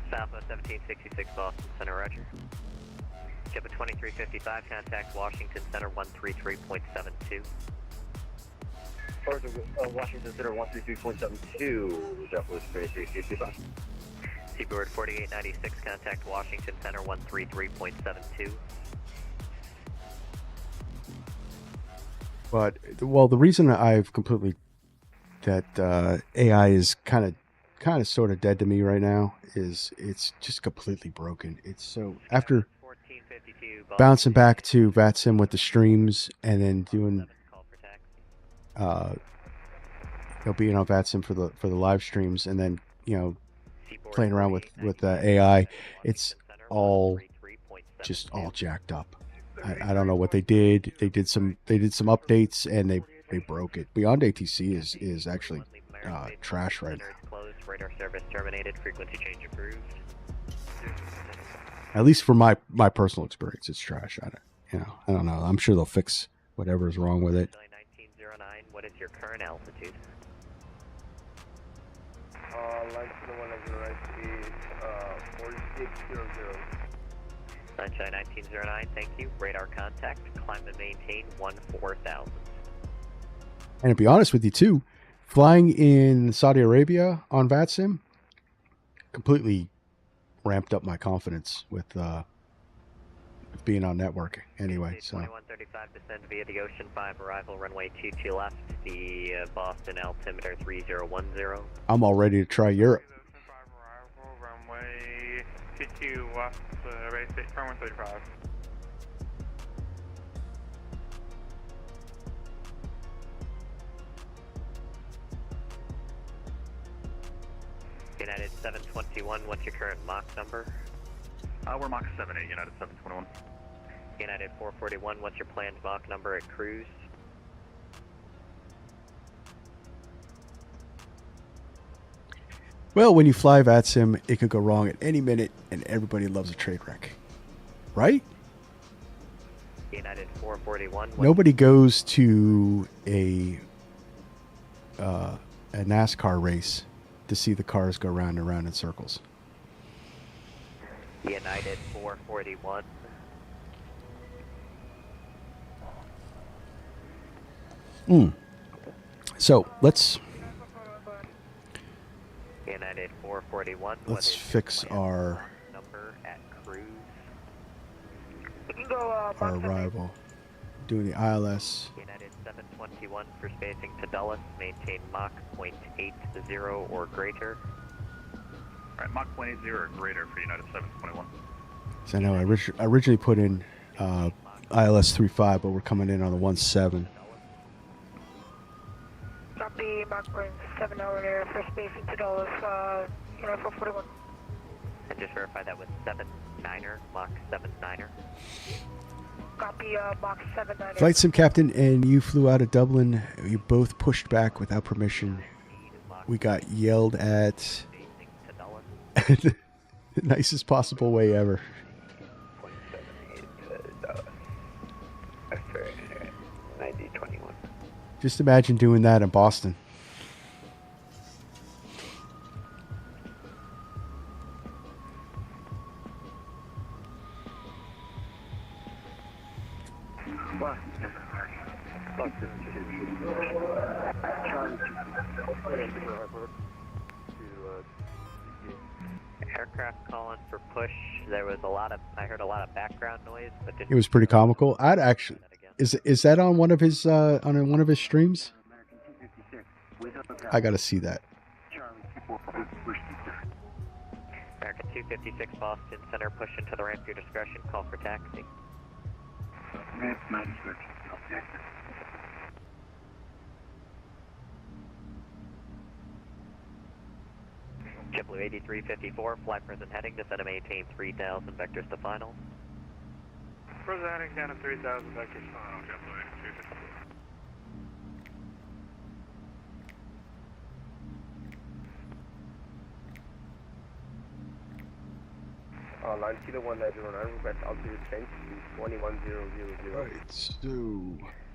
Southwest 1766, Boston Center, roger. Ship at 2355, contact Washington Center 133.72. Washington Center 133.72, Southwest 2355. Seabird 4896, contact Washington Center 133.72. But, well, the reason I've completely... that AI is kind of sort of dead to me right now is it's just completely broken. It's so... After bouncing back to VATSIM with the streams and then doing... being on VATSIM for the live streams and then, playing around with AI, it's all just all jacked up. I don't know what they did. They did some updates and they broke it. Beyond ATC is actually trash right now. Radar service terminated. Frequency change approved. At least for my personal experience, it's trash. you know, I don't know. I'm sure they'll fix whatever's wrong with it. 1909, what is your current altitude? Line to the one that you're right is 4600. Sunshine 1909, thank you. Radar contact, climb and maintain 14,000. And to be honest with you, too, flying in Saudi Arabia on VATSIM completely ramped up my confidence with being on network anyway. So 2135 descend via the Ocean 5 arrival, runway 22 left, the Boston altimeter 3010. I'm all ready to try Europe. Ocean 5 arrival, runway 22 left, race 135. United 721, what's your current Mach number? We're Mach 78, United 721. United 441, what's your planned Mach number at cruise? Well, when you fly VATSIM, it could go wrong at any minute, and everybody loves a trade wreck, right? United 441. Nobody goes to a NASCAR race to see the cars go round and round in circles. United 441. So let's United 441. let's fix our number at cruise. our arrival. Doing the ILS. United 721 for spacing to Dulles. Maintain Mach 0.80 or greater. Alright, Mach 0.80 or greater for United 721. So I know I originally put in ILS 35, but we're coming in on the 17. Copy, Mach 0.7 over for spacing to Dulles, United 441. And just verify that with 79er, Mach 79er. Copy, Mach 79er. Flight sim captain and you flew out of Dublin. You both pushed back without permission. We got yelled at the nicest possible way ever. 9021. Just imagine doing that in Boston. Aircraft calling for push. There was I heard a lot of background noise, but It was pretty comical. I'd actually is that on one of his streams? I gotta see that. American 256 Boston Center, push into the ramp, your discretion, call for taxi. JetBlue 8354, flight present heading, descend and maintain 3000, vectors to final. Present heading down to 3000, vectors final, JetBlue 8354. Line Kilo 1909, request altitude change to 21000. Right, so...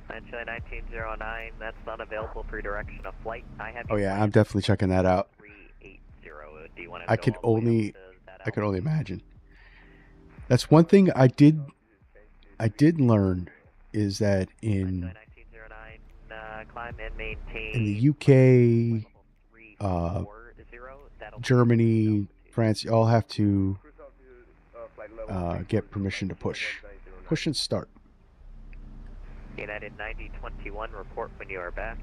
Sunshine 1909, that's not available for direction of flight. I have. Oh yeah, I'm definitely checking that out. 380. Do you want to I could only imagine. That's one thing I did learn is that in the UK, Germany, France, you all have to get permission to push and start. United 9021, report when you are back.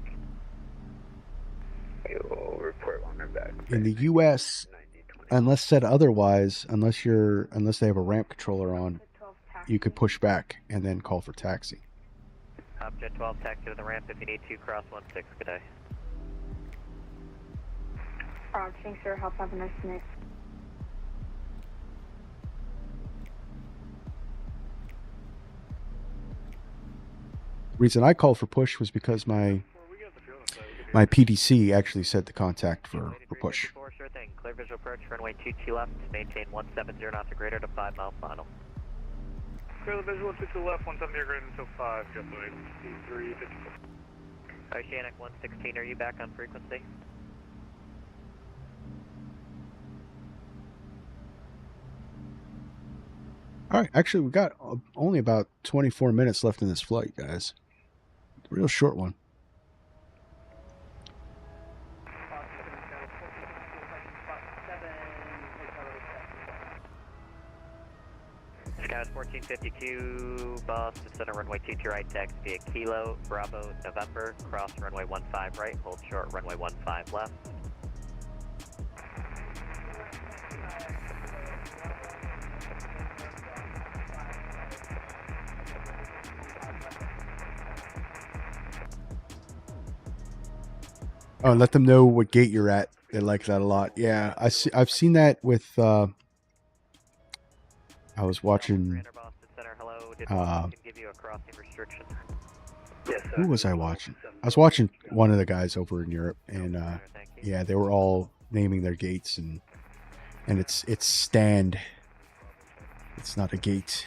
We will report when we're back. In the US, unless said otherwise, unless they have a ramp controller on, you could push back and then call for taxi. Jet 12, taxi to the ramp if you need to, cross 16, good day. Thanks, sir. Have a nice night. Reason I called for push was because my PDC actually said to contact for push. Sure thing. Clear visual approach, runway 22 left, maintain 170 knots or greater to 5 mile final. Clear the visual 22 left, 170 your grade until 5, JetBlue 8354. Oceanic 116, are you back on frequency? All right, actually, we got only about 24 minutes left in this flight, guys. Real short one. Skies 1452, Boston Center runway 22 right, taxi via Kilo, Bravo, November, cross runway 15 right, hold short runway 15 left. Oh, let them know what gate you're at. They like that a lot. Yeah, I've seen that with. I was watching. Who was I watching? I was watching one of the guys over in Europe, and yeah, they were all naming their gates, and it's stand. It's not a gate.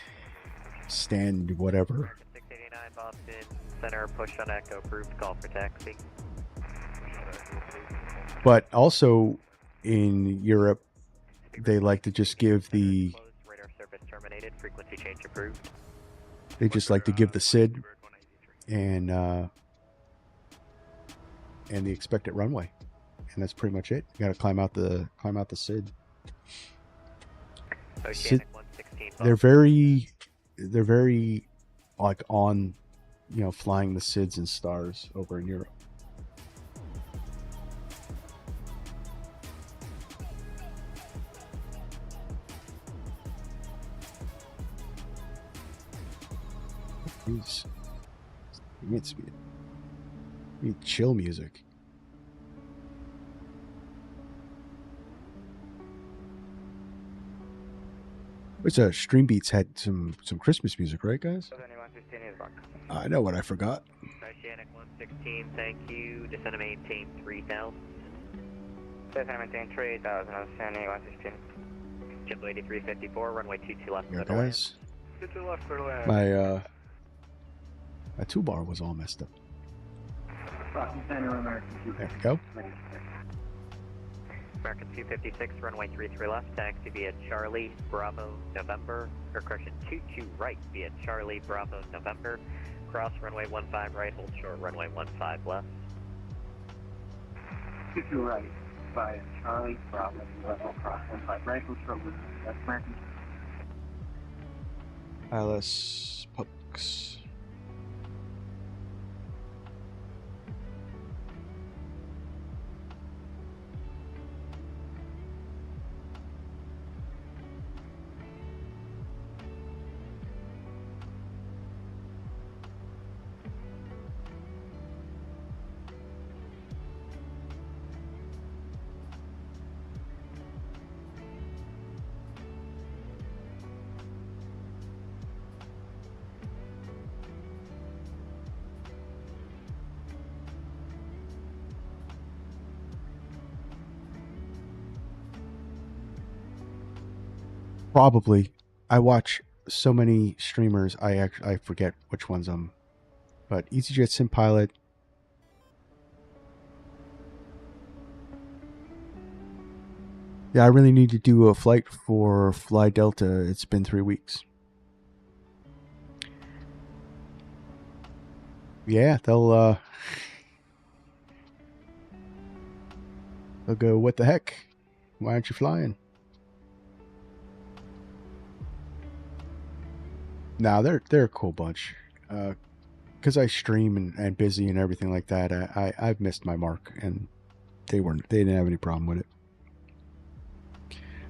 Stand whatever. 689 Boston Center, push on Echo, approved call for taxi. But also in Europe, they like to just give the. Radar service terminated. Frequency change approved. They just like to give the SID and the expected runway, and that's pretty much it. You got to climb out the SID. They're very like on, flying the SIDs and stars over in Europe. Jeez. It's chill music. What's Stream Beats had some Christmas music, right, guys? I know what I forgot. Oceanic 116, thank you. Descend to maintain 3000. Descend to maintain 3000. Oceanic 116. JetBlue 8354, runway 22 left. Yeah, guys. 22 left, clear to land. My toolbar was all messed up. There we go. American 256, runway 33 left, taxi via Charlie, Bravo, November, or correction, 22 right via Charlie, Bravo, November, cross runway 15 right, hold short runway 15 left. 22 right via Charlie, Bravo, November, cross 15 right, hold short runway left, American. ILS Publix. Probably. I watch so many streamers, I forget which ones I'm. But EasyJet Sim Pilot. Yeah, I really need to do a flight for Fly Delta. It's been 3 weeks. Yeah, they'll go, what the heck? Why aren't you flying? No, they're a cool bunch. Because I stream and busy and everything like that, I've missed my mark, and they didn't have any problem with it.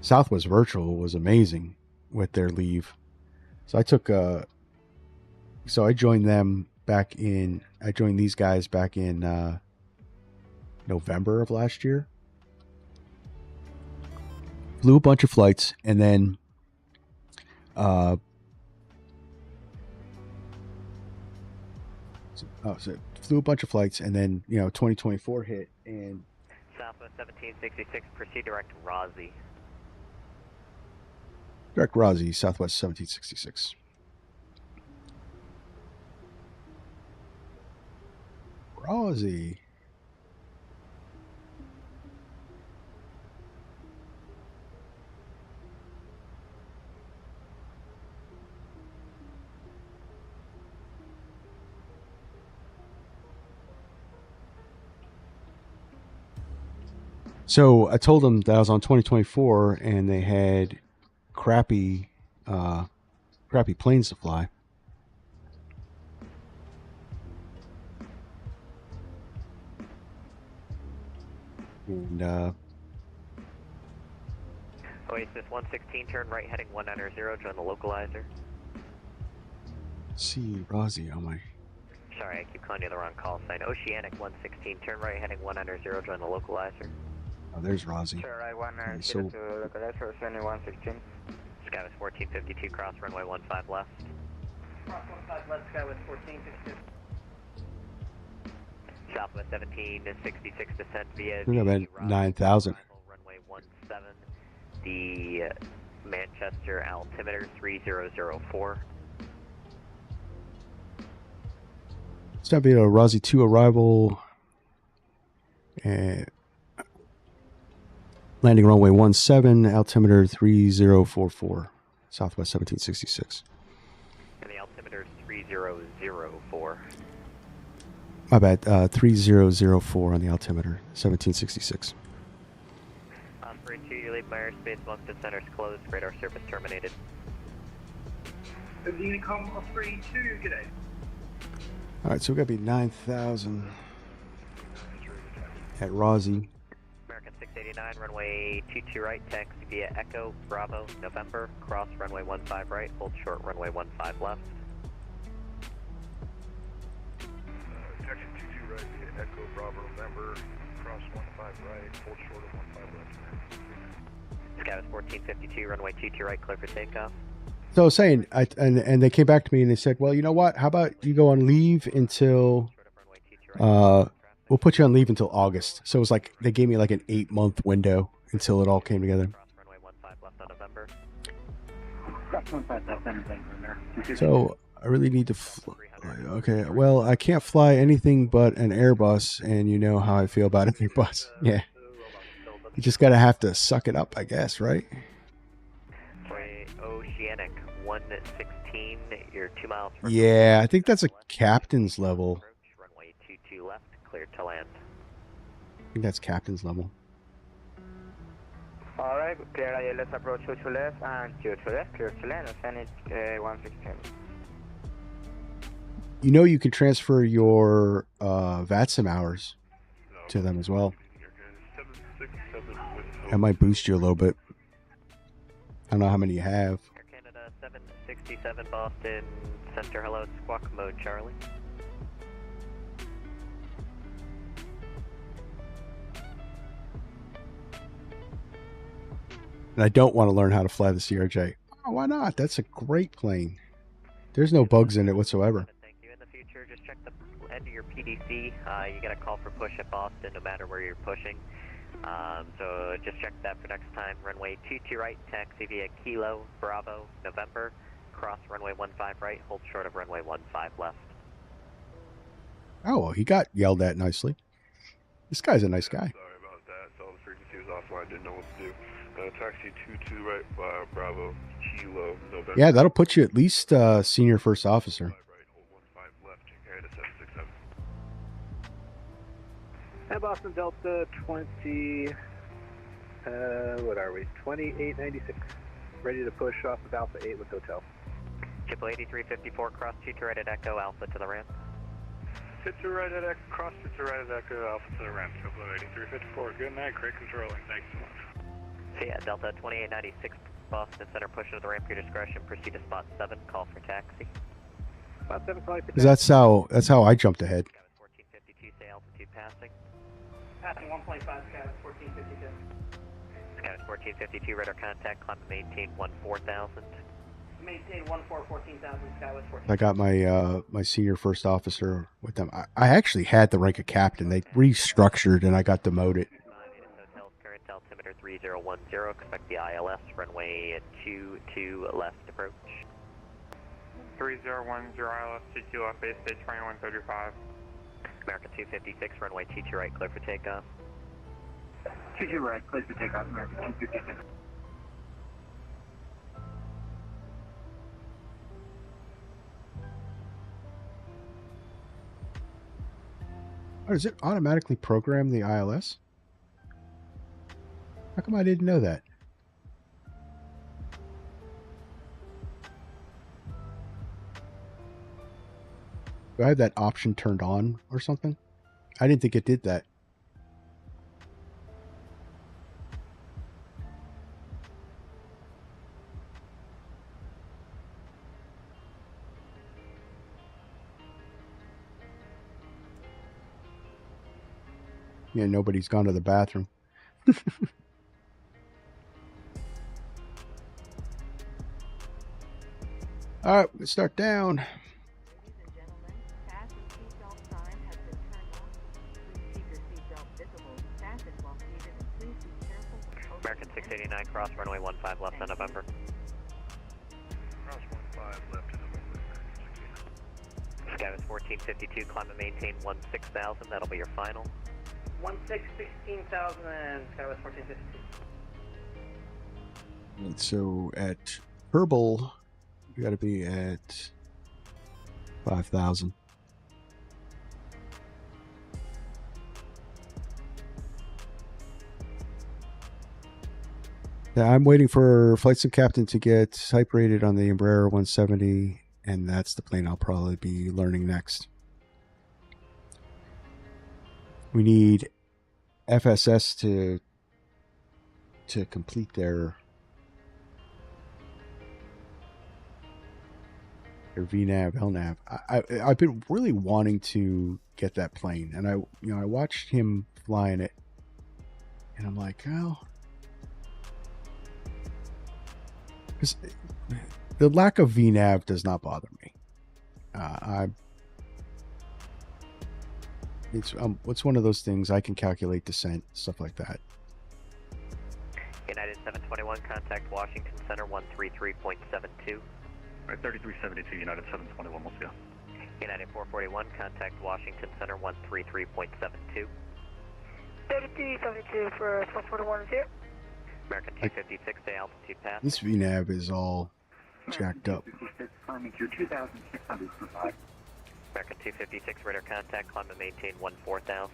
Southwest Virtual was amazing with their leave. So I joined them back in. I joined these guys back in November of last year. Flew a bunch of flights, and then so flew a bunch of flights, and then 2024 hit, and Southwest 1766, proceed direct Rossi, Southwest 1766. Rosie. So I told them that I was on 2024 and they had crappy planes to fly. And Oasis 116, turn right heading 190, join the localizer. See Rosie on my. Sorry, I keep calling you the wrong call sign. Oceanic 116, turn right heading 190, join the localizer. Oh, there's Rosie. Sure, right 190 so, to localizer, sending 116. Skywest 1452, cross runway 15 left. Cross 15 left, Skywest 1452. Southwest 1766, descend via I think I'm at 9,000. Runway 17, the Manchester altimeter 3004. Stop via Rosie 2 arrival. And landing runway 17, altimeter 3044, Southwest 1766. And the altimeter is 3004. My bad, 3004 on the altimeter, 1766. Osprey 2, you leave my airspace, most descenders closed, radar service terminated. Unicom Osprey 2, good day. All right, so we're going to be 9,000 at Rosie. American 689, runway 22 right, taxi via Echo, Bravo, November, cross runway 15 right, hold short runway 15 left. Taxi 22 right via Echo, Bravo, November, cross 15 right, hold short of 15 left. Skywest 1452, runway 22 right, clear for takeoff. So I was saying, and they came back to me and they said, well, you know what? How about you go on leave until, we'll put you on leave until August. So it was like, they gave me like an 8-month window until it all came together. So I really need to fly. Okay, well, I can't fly anything but an Airbus, and you know how I feel about an Airbus. Yeah. You just got to have to suck it up, I guess, right? Oceanic 116, you're 2 miles from. Yeah, I think that's a captain's level. Runway 22 left, cleared to land. I think that's captain's level. Alright, clear ILS approach 22 left and 22 left, clear to land, ascending 116. You know you can transfer your VATSIM hours to them as well. That might boost you a little bit. I don't know how many you have. Air Canada 767 Boston Center, hello, squawk mode Charlie. And I don't want to learn how to fly the CRJ. Oh, why not? That's a great plane. There's no bugs in it whatsoever. Thank you. In the future, just check the end of your PDC. You get a call for push at Boston no matter where you're pushing. So just check that for next time. Runway 22 right, taxi via Kilo, Bravo, November, cross runway 15 right, hold short of runway 15 left. Oh, well, he got yelled at nicely. This guy's a nice guy. Sorry about that. So the frequency was offline. Didn't know what to do. Taxi 22 right, Bravo, Kilo, November. Yeah, that'll put you at least senior first officer. Right, hold 15 left, Canada 767. And Boston Delta 20, what are we, 2896. Ready to push off of Alpha 8 with hotel. Triple 8354, cross 2 to right at Echo, Alpha to the ramp. Sit to right at Echo, cross sit to right at Echo, Alpha to the ramp. Triple 8354, good night, crate controlling, thanks so much. So yeah, Delta 2896, Boston Center, push to the ramp, your discretion, proceed to spot 7, call for taxi. Spot 7, call for taxi. That's how I jumped ahead. 1452, say altitude passing. Passing 1.5, Skywest 1452. Skywest 1452, radar contact, climb to maintain 14,000. Maintain 14,000, Skywest 14. I got my my senior first officer with them. I actually had the rank of captain. They restructured and I got demoted. Hotel's current altimeter 3010, expect the ILS, runway 22 left approach. 3010 ILS 22 left, base stage 2135. American 256, runway 22 right, clear for takeoff. 22 right, clear for takeoff, American 256. Oh, does it automatically program the ILS? How come I didn't know that? Do I have that option turned on or something? I didn't think it did that. Yeah, nobody's gone to the bathroom. All right, let's start down. American 689, cross runway 15 left on November. Cross 15 left to November. Skywas 1452, climb and maintain 16,000, that'll be your final. 16,000 and Skywest 1452. And so at Herbal, you got to be at 5,000. Yeah, I'm waiting for flight sim captain to get type rated on the Embraer 170, and that's the plane I'll probably be learning next. We need FSS to complete their VNAV, LNAV. I've been really wanting to get that plane, and I watched him flying it, and I'm like, oh, because the lack of VNAV does not bother me. It's one of those things I can calculate descent, stuff like that. United 721, contact Washington Center 133.72. Right, 3372, United 721, let's go. United 441, contact Washington Center 133.72. 3372 for 441 is here. American 256, day altitude pass. This VNAV is all jacked up. Climbing to 2,600 for 5. American 256, radar contact, climb and maintain 14,000.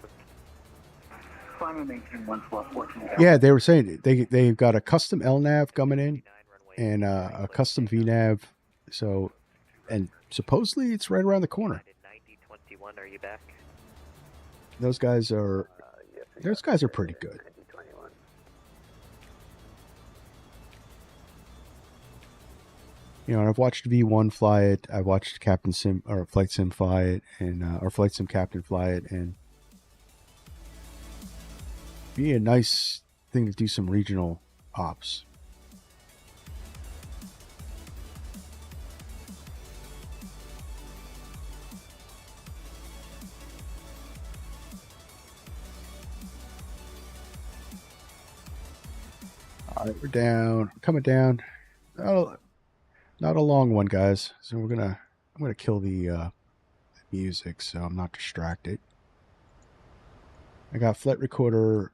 Climb and maintain 14,000. Yeah, they were saying they've got a custom LNAV coming in and a custom VNAV. So, and supposedly it's right around the corner. 9021, are you back? Those guys are pretty good. You know, and I've watched V1 fly it. I've watched Captain Sim or Flight Sim fly it, and or Flight Sim Captain fly it, and be a nice thing to do some regional ops. All right, we're down. We're coming down. Oh, not a long one, guys. So I'm gonna kill the music so I'm not distracted. I got flight recorder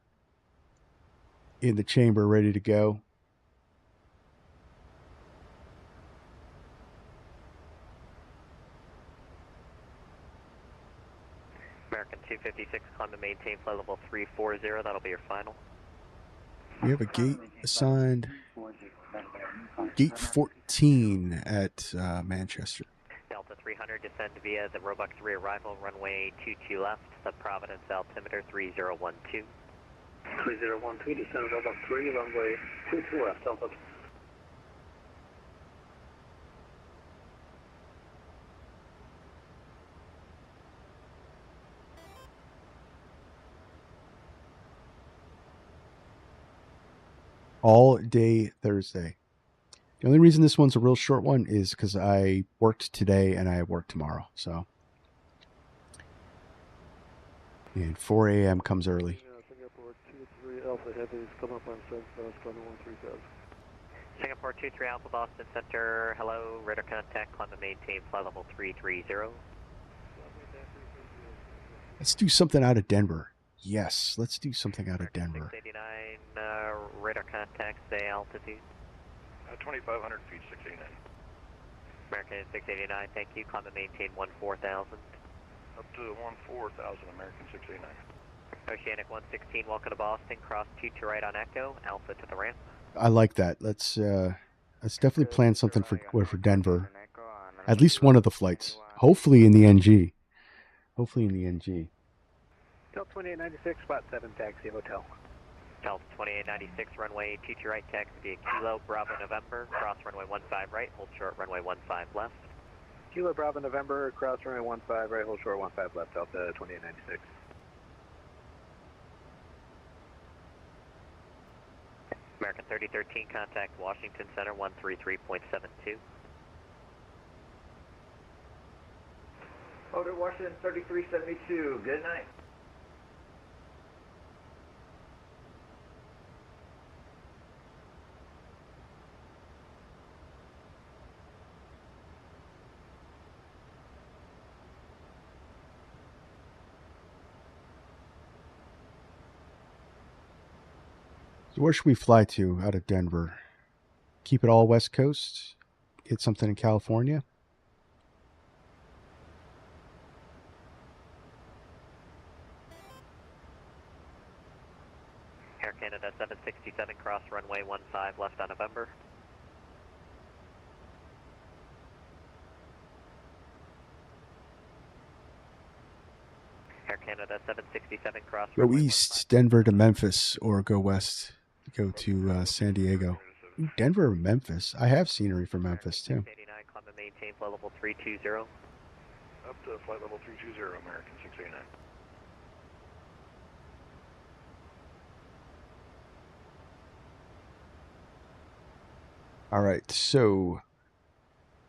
in the chamber ready to go. American 256, climb and maintain flight level 340, that'll be your final. We have a gate assigned. Gate 14 at Manchester. Delta 300, descend via the Roebuck 3 arrival, runway 22 left, the Providence altimeter 3012. 3012, descend Roebuck 3, runway 22 left, Delta. All day Thursday. The only reason this one's a real short one is because I worked today and I work tomorrow. So, and 4 a.m. comes early. Singapore 23 Alpha Heavy, come up on Southwest, runway 3000. Singapore 23 Alpha Boston Center, hello, radar contact, climb and maintain flight level 330. Let's do something out of Denver. Yes, let's do something out of Denver. 689, radar contact, say altitude. 2,500 feet, 689. American 689, thank you. Climb and maintain 14,000. Up to 14,000, American 689. Oceanic 116, welcome to Boston. Cross 2 to right on Echo, Alpha to the ramp. I like that. Let's definitely plan something for Denver. At least one of the flights. Hopefully in the NG. Hopefully in the NG. Delta 2896, spot 7, taxi hotel. Delta 2896, runway 2 to right, taxi via Kilo, Bravo, November. Cross runway 15 right, hold short runway 15 left. Kilo, Bravo, November, cross runway 15 right, hold short 15 left, Delta 2896. American 3013, contact Washington Center 133.72. Order Washington 3372, good night. So where should we fly to out of Denver? Keep it all West Coast? Get something in California? Air Canada 767, cross runway 15 left on November. Air Canada 767, cross Go runway east, Denver to Memphis, or go west, go to San Diego. Ooh, Denver or Memphis. I have scenery from Memphis too. 689, climb and maintain flight level 320. Up to flight level 320, American 689. All right, so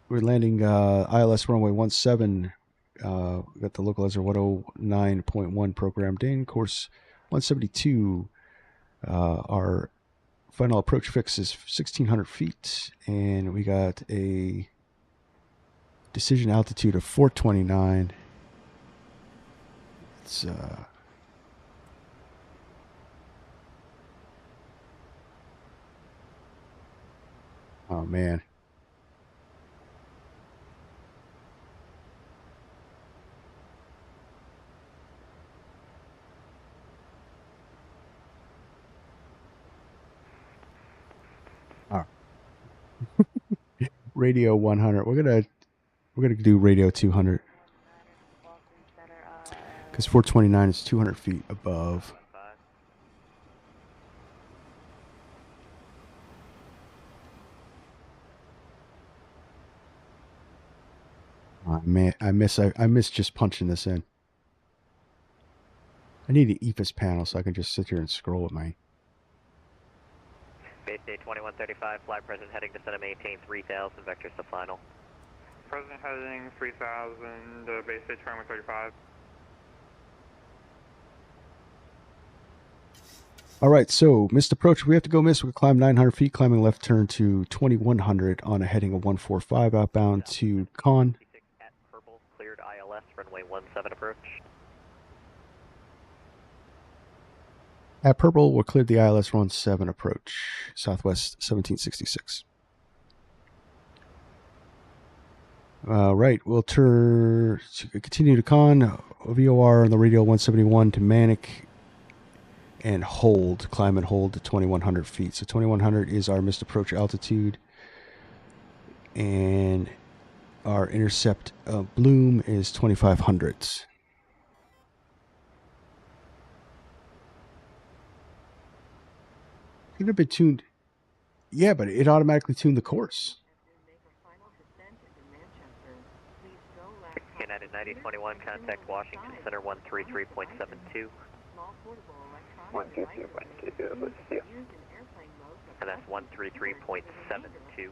we're landing ILS runway 17. We got the localizer 109.1 programmed in. Course 172. Our final approach fix is 1,600 feet, and we got a decision altitude of 429. It's oh man. All right. Radio 100. We're gonna do radio 200 because 429 is 200 feet above. Oh, man, I miss just punching this in. I need an EFIS panel so I can just sit here and scroll at my. Base day 2135, flight present heading to center, maintain 3000, vectors to final. Present heading 3000, base day 2135. All right, so missed approach. We have to go miss. We climb 900 feet, climbing left turn to 2100 on a heading of 145 outbound to Con. At Purple, cleared ILS, runway 17 approach. At Purple, we're cleared the ILS 17 approach, Southwest 1766. Right, we'll continue to Con, VOR on the radio 171 to Manic, and hold, climb and hold to 2100 feet. So 2100 is our missed approach altitude, and our intercept Bloom is 2500. Could have been tuned. Yeah, but it automatically tuned the course. United 9021, contact Washington Center 133.72. 122, let's see. And that's 133.72.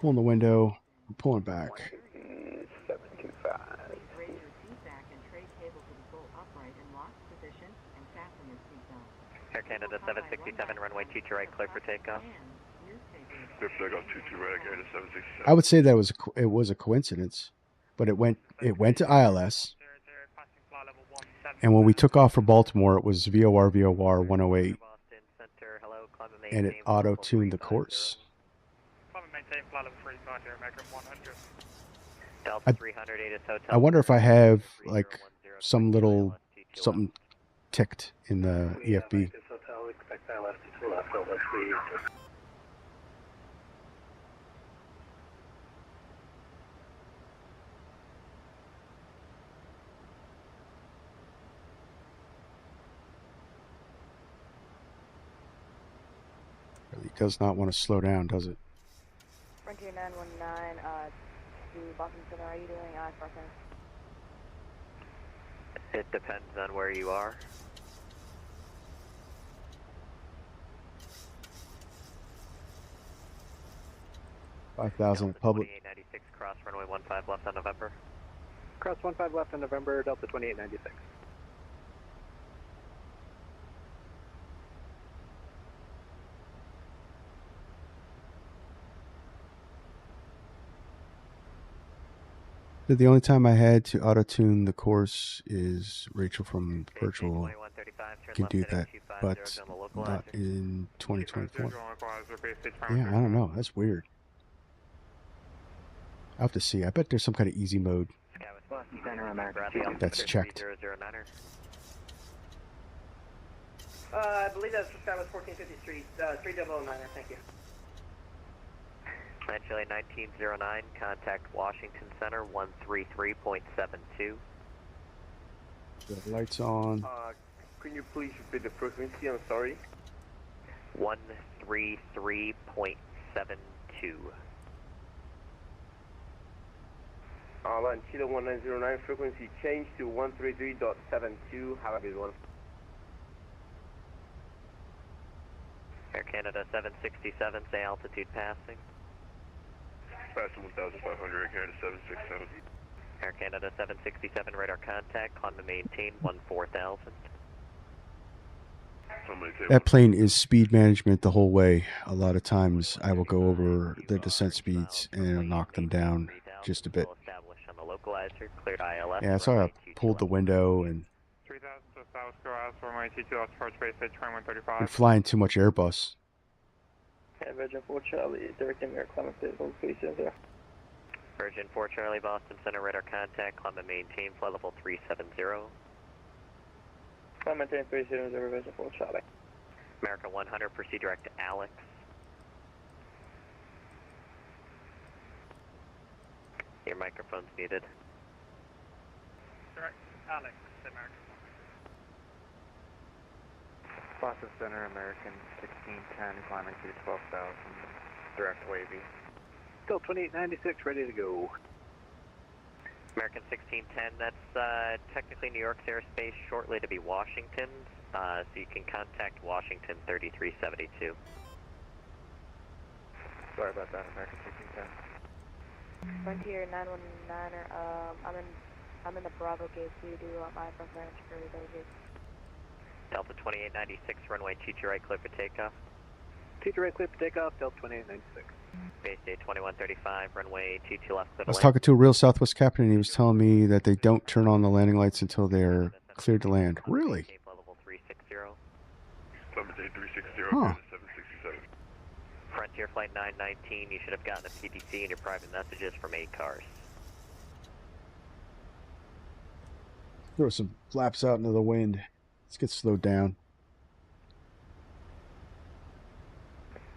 Pulling the window, I'm pulling back. 725. Air Canada 767, runway 2 to right, clear for takeoff. Clear for takeoff 22 right, carry to 767. I would say that it was a coincidence, but it went to ILS, and when we took off for Baltimore, it was VOR 108, and it auto-tuned the course. I wonder if I have like some little something ticked in the EFB. It does not want to slow down, does it? Frontier 919 to Boston Center. Are you doing Spark Center? It depends on where you are. $5,000 public. 2896 cross runway 15 left on November. Cross 15 left on November, Delta 2896. The only time I had to auto-tune the course is Rachel from Virtual can do that, but not in 2024. Yeah, I don't know. That's weird. I'll have to see. I bet there's some kind of easy mode that's checked. I believe that's Skywest 1450 Street, 3009, thank you. Chile 1909, contact Washington Center 133.72. The lights on. Can you please repeat the frequency? I'm sorry. 133.72. Airline Chile 1909, frequency change to 133.72. Have a good one. Air Canada 767, say altitude passing. Passing 1,500, carry to 767. Air Canada 767, radar contact, climb to maintain 14,000. That plane is speed management the whole way. A lot of times I will go over the descent speeds and knock them down just a bit. Yeah, so I pulled the window and I'm flying too much Airbus. Virgin 4 Charlie, directing air climate vehicle 370. Virgin 4 Charlie, Boston Center, radar contact, climb and maintain, flight level 370. Climb maintain 370, Virgin 4 Charlie. American 100, proceed direct to Alex. Your microphone's muted. Direct Alex, American. Boston Center, American 1610, climbing to 12,000, direct wavy. Still 2896, ready to go. American 1610, that's technically New York's airspace, shortly to be Washington's, so you can contact Washington 3372. Sorry about that, American 1610. Frontier 919, I'm in the Bravo gate, so you do my front range for the gate. Delta 2896, runway 22 right, clear for takeoff. 22 right, clear for takeoff, Delta 2896. Base day 2135, runway 22 left, clear to I was land. talking to a real Southwest captain and he was telling me that they don't turn on the landing lights until they're cleared to land. Really? Level 360. Climate day 360, Huh. 767. Frontier flight 919, you should have gotten a PDC in your private messages from 8 cars. Throw some flaps out into the wind. Let's get slowed down.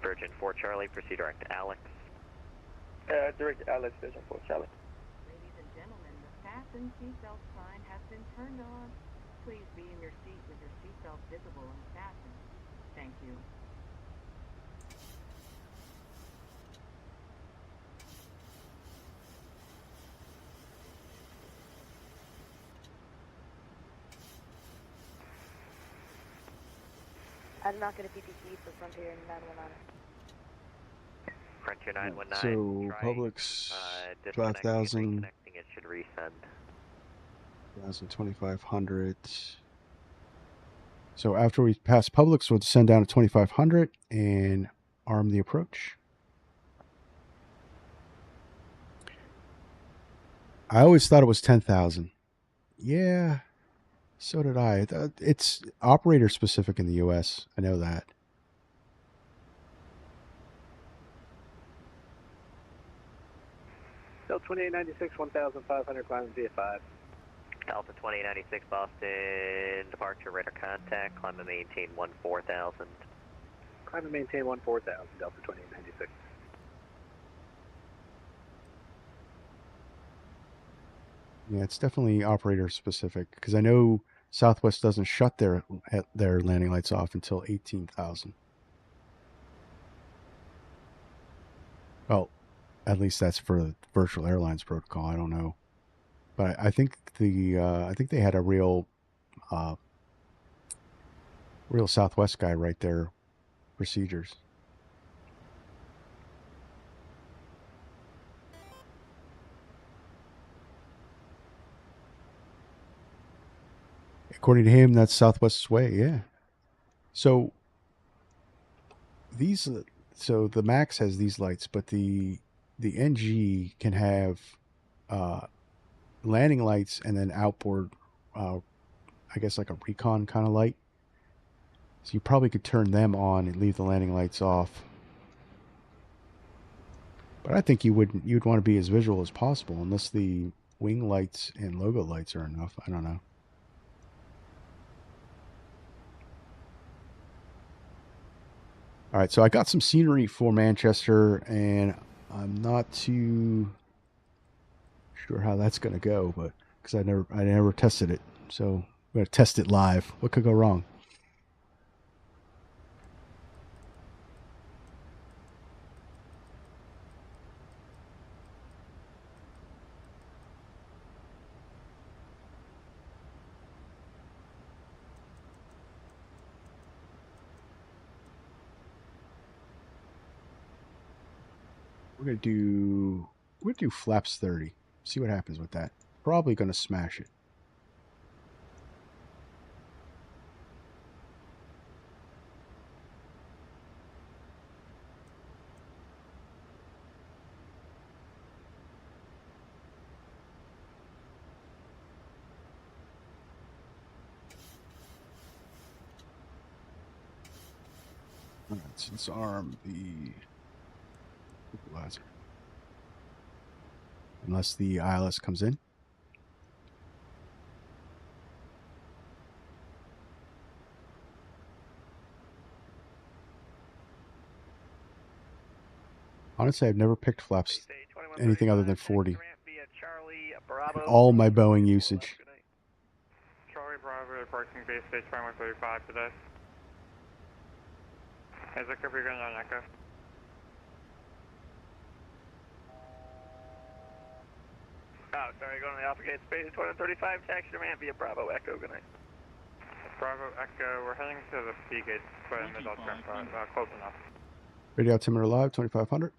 Virgin 4 Charlie, proceed direct to Alex. Direct Alex, Virgin 4 Charlie. Ladies and gentlemen, the fasten seatbelt sign has been turned on. Please be in your seat with your seatbelt visible and fastened. Thank you. I did not get a PTC for Frontier 919. Frontier 919. So Publix 5,000. Connecting, it should resend. 2,500. So after we pass Publix, we'll descend down to 2,500 and arm the approach. I always thought it was 10,000. Yeah, so did I. It's operator specific in the U.S. I know that. Delta 2896, 1,500, climbing via 5. Delta 2896 Boston, departure radar contact, climb and maintain 14,000. Climb and maintain 14,000, Delta 2896. Yeah, it's definitely operator specific because I know Southwest doesn't shut their landing lights off until 18,000. Well, at least that's for the virtual airlines protocol. I don't know, but I think I think they had a real Southwest guy write their procedures. According to him, that's Southwest's way. Yeah. So so the Max has these lights, but the NG can have landing lights and then outboard, I guess like a recon kind of light. So you probably could turn them on and leave the landing lights off. But I think you'd want to be as visual as possible, unless the wing lights and logo lights are enough. I don't know. All right, so I got some scenery for Manchester, and I'm not too sure how that's going to go, but because I never tested it, so I'm going to test it live. What could go wrong? We're gonna do flaps 30. See what happens with that. Probably gonna smash it. All right, let's arm the equalizer. Unless the ILS comes in. Honestly, I've never picked flaps anything other than 40. All my Boeing usage. Charlie Bravo approaching base stage 2135 today. Is it cover going on Echo? Oh, sorry, going to the Alpha Gate space 2135, taxi to ramp via Bravo Echo, good night. Bravo Echo, we're heading to the P gate, but in the Delta close enough. Radio altimeter live, 2500.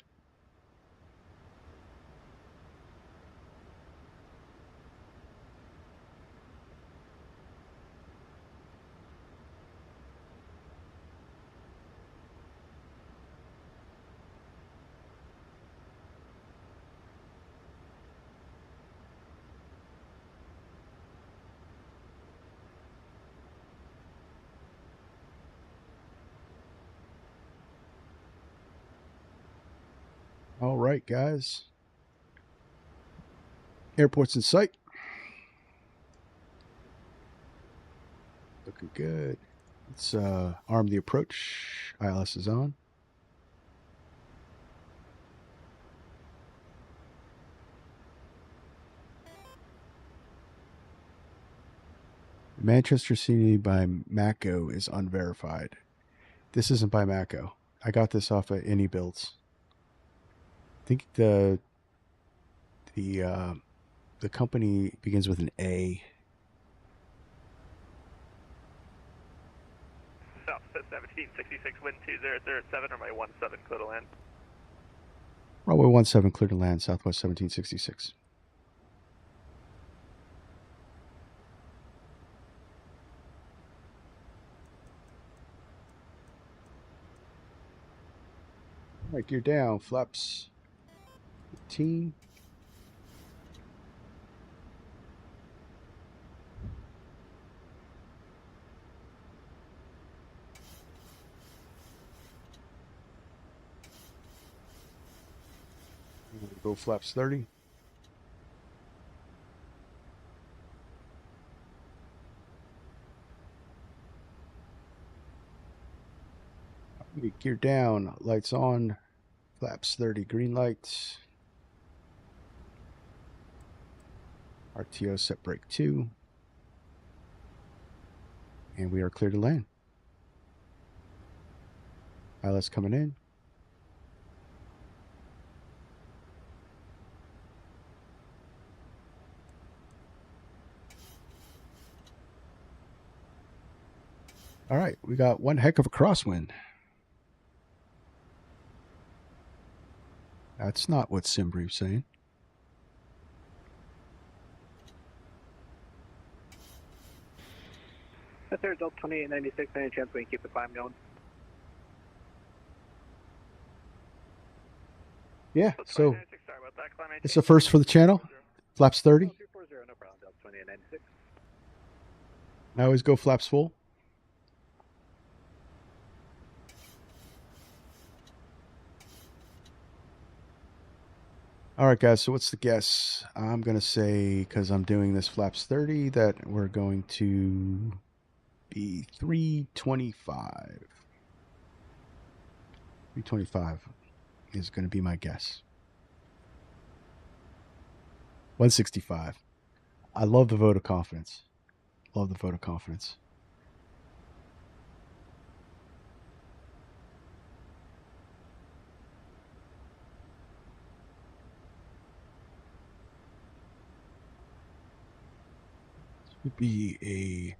All right, guys. Airport's in sight. Looking good. Let's arm the approach. ILS is on. Manchester City by Mako is unverified. This isn't by Mako. I got this off of Any Builds. I think the company begins with an A. South 1766, wind 2007, or my 17 clear to land. Runway 17 clear to land, Southwest 1766. All right, gear down, flaps 15. Go flaps 30. Gear down, lights on, flaps 30, green lights. RTO set brake 2. And we are clear to land. Pilot's coming in. All right, we got one heck of a crosswind. That's not what SimBrief's saying. That's there, Delta 2896. Any chance we can keep the climb going? Yeah, so it's the first for the channel. Flaps 30. 240, no problem, Delta 2896. I always go flaps full. All right, guys, so what's the guess? I'm going to say, because I'm doing this flaps 30, that we're going to be 325. 325 is going to be my guess. 165. I love the vote of confidence. Love the vote of confidence. Would be a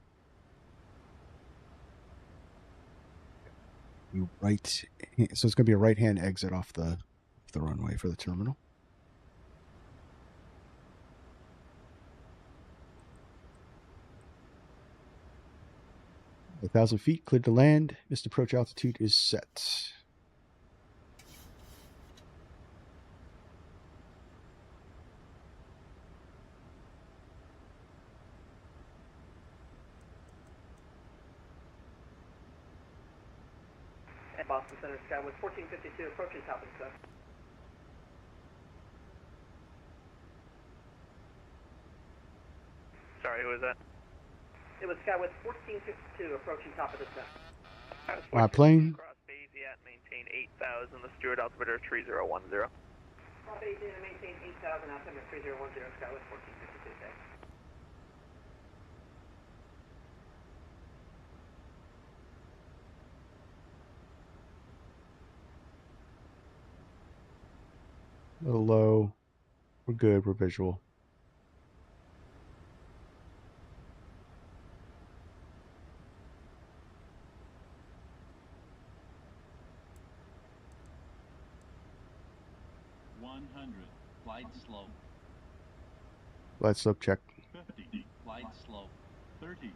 right, so it's going to be a right-hand exit off the runway for the terminal. A 1,000 feet, cleared to land. Missed approach altitude is set. At Boston Center, Skyway 1452, approaching top of the sky. Sorry, who was that? It was Skyway 1452, approaching top of the sky. My plane. Cross Bayesian, maintain 8,000, the Stewart altimeter 3010. Cross Bayesian, maintain 8,000, altimeter 3010, Skyway 1452, thanks. A little low. We're good. We're visual. Glide slope. Glide slope check. 50. Glide slope. 30.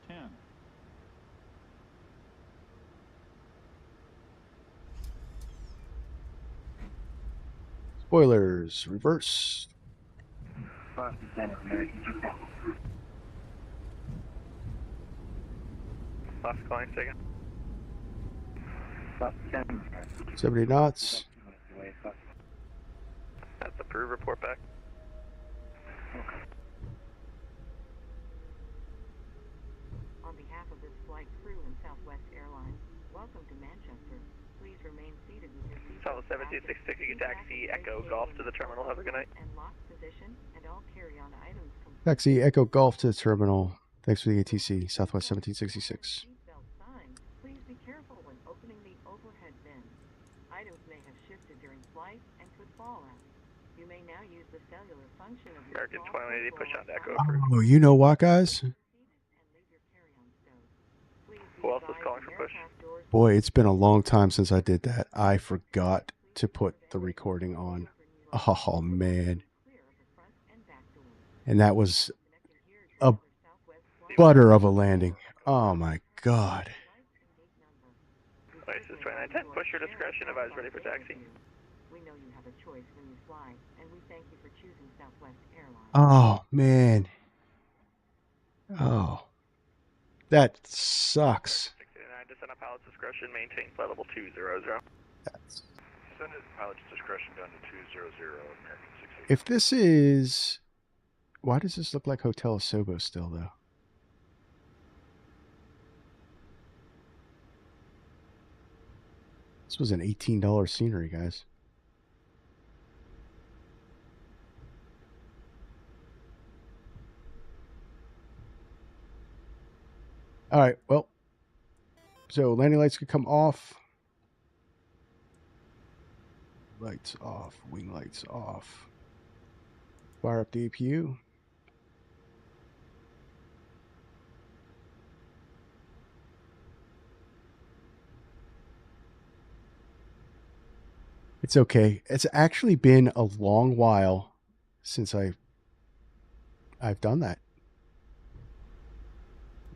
10. Spoilers. Reverse. Last calling second. 70 knots. That's approved. Report back. On behalf of this flight crew and Southwest Airlines, welcome to Manchester. Please remain seated with your seat Solid 17660, you taxi Echo Golf to the terminal. Have a good night. and lock position, and all carry-on items complete. Taxi Echo Golf to the terminal. Thanks for the ATC. Southwest 1766. Seatbelt signs. Please be careful when opening the overhead bin. Items may have shifted during flight and could fall out. You may now use the cellular function of your American small 2080, push on to Echo. Oh, you know what, guys? Who else is calling for push? Boy, it's been a long time since I did that. I forgot to put the recording on. Oh, man. And that was a butter of a landing. Oh, my God. License 2910, push your discretion, advise ready for taxi. We know you have a choice when you fly, and we thank you for choosing Southwest Airlines. Oh, man. Oh. That sucks. 69, descend on pilot's discretion, maintain flight level 200. Send it pilot's discretion down to 200 American 68. If this is... Why does this look like Hotel Asobo still, though? This was an $18 scenery, guys. All right, well, so landing lights could come off. Lights off, wing lights off. Fire up the APU. It's okay. It's actually been a long while since I've done that.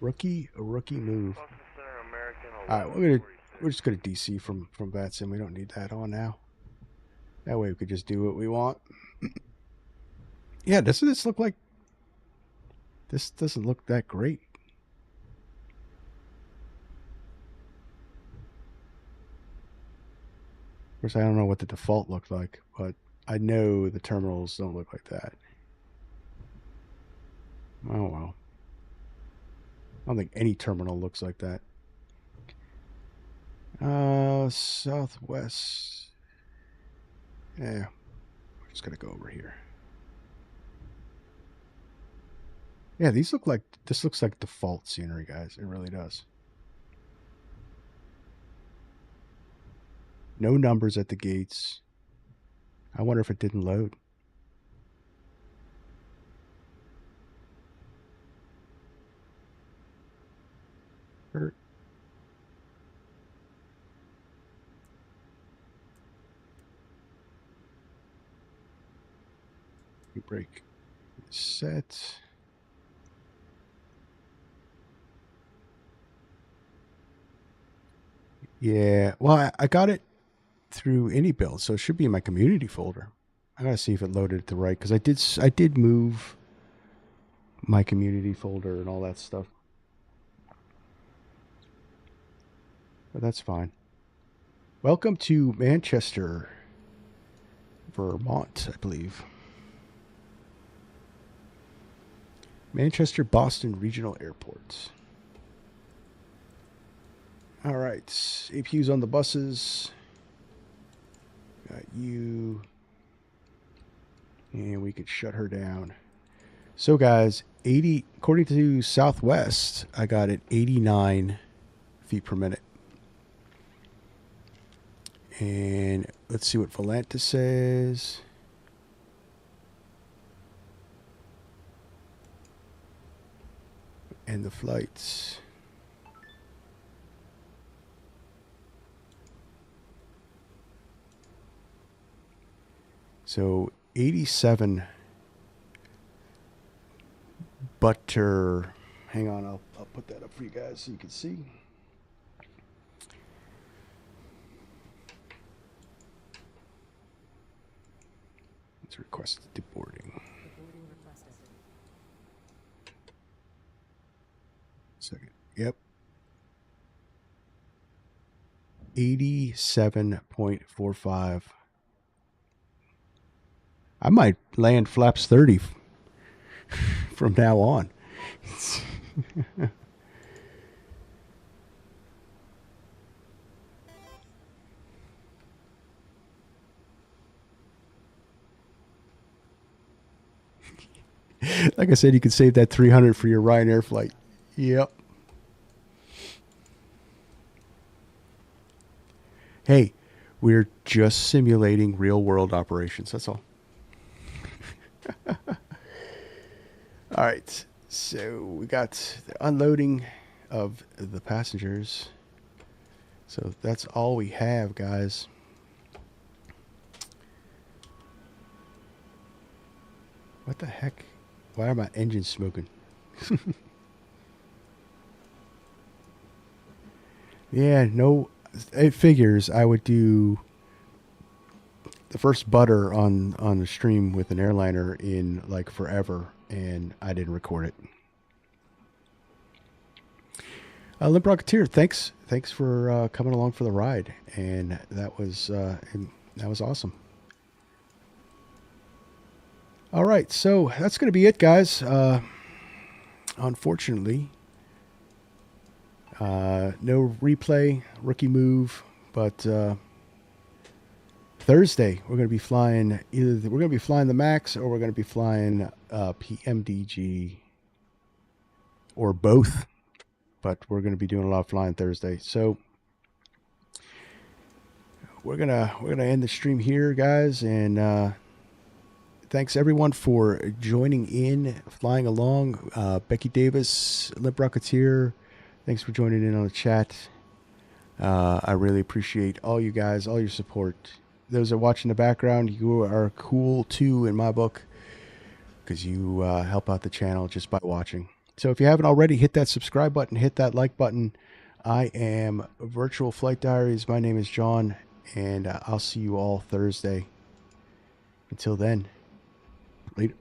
A rookie move. All right, we're just gonna DC from VATSIM. We don't need that on now. That way we could just do what we want. Yeah, doesn't this look like... This doesn't look that great. Of course, I don't know what the default looked like, but I know the terminals don't look like that. Oh, well. I don't think any terminal looks like that. Southwest. Yeah, we're just gonna go over here. Yeah, these look like, this looks like default scenery, guys. It really does. No numbers at the gates. I wonder if it didn't load. Hurt. Break. Set. Yeah, well, I got it through any build, so it should be in my community folder. I gotta see if it loaded it to right, because I did move my community folder and all that stuff. But that's fine. Welcome to Manchester, Vermont, I believe. Manchester Boston Regional Airport. All right, APU's on the buses. Got you. And we could shut her down. So guys, 80, according to Southwest, I got it 89 feet per minute. And let's see what Volanta says. And the flights. So 87 butter. Hang on, I'll put that up for you guys so you can see. Let's request deboarding. Second. Yep. 87.45. I might land flaps 30 from now on. Like I said, you could save that 300 for your Ryanair flight. Yep. Hey, we're just simulating real world operations. That's all. All right. So we got the unloading of the passengers. So that's all we have, guys. What the heck? Why are my engines smoking? Yeah, no, it figures I would do the first butter on the stream with an airliner in like forever, and I didn't record it. Limp Rocketeer, thanks for coming along for the ride, and that was That was awesome. All right, so that's going to be it, guys. Unfortunately, no replay, rookie move, but Thursday we're going to be flying the Max, or we're going to be flying PMDG, or both. But we're going to be doing a lot of flying Thursday, so we're gonna end the stream here, guys, and thanks everyone for joining in, flying along. Becky Davis, Limp Rocketeer, thanks for joining in on the chat. I really appreciate all you guys, all your support. Those that are watching the background, you are cool too in my book, because you help out the channel just by watching. So if you haven't already, hit that subscribe button, hit that like button. I am Virtual Flight Diaries. My name is John, and I'll see you all Thursday. Until then, later.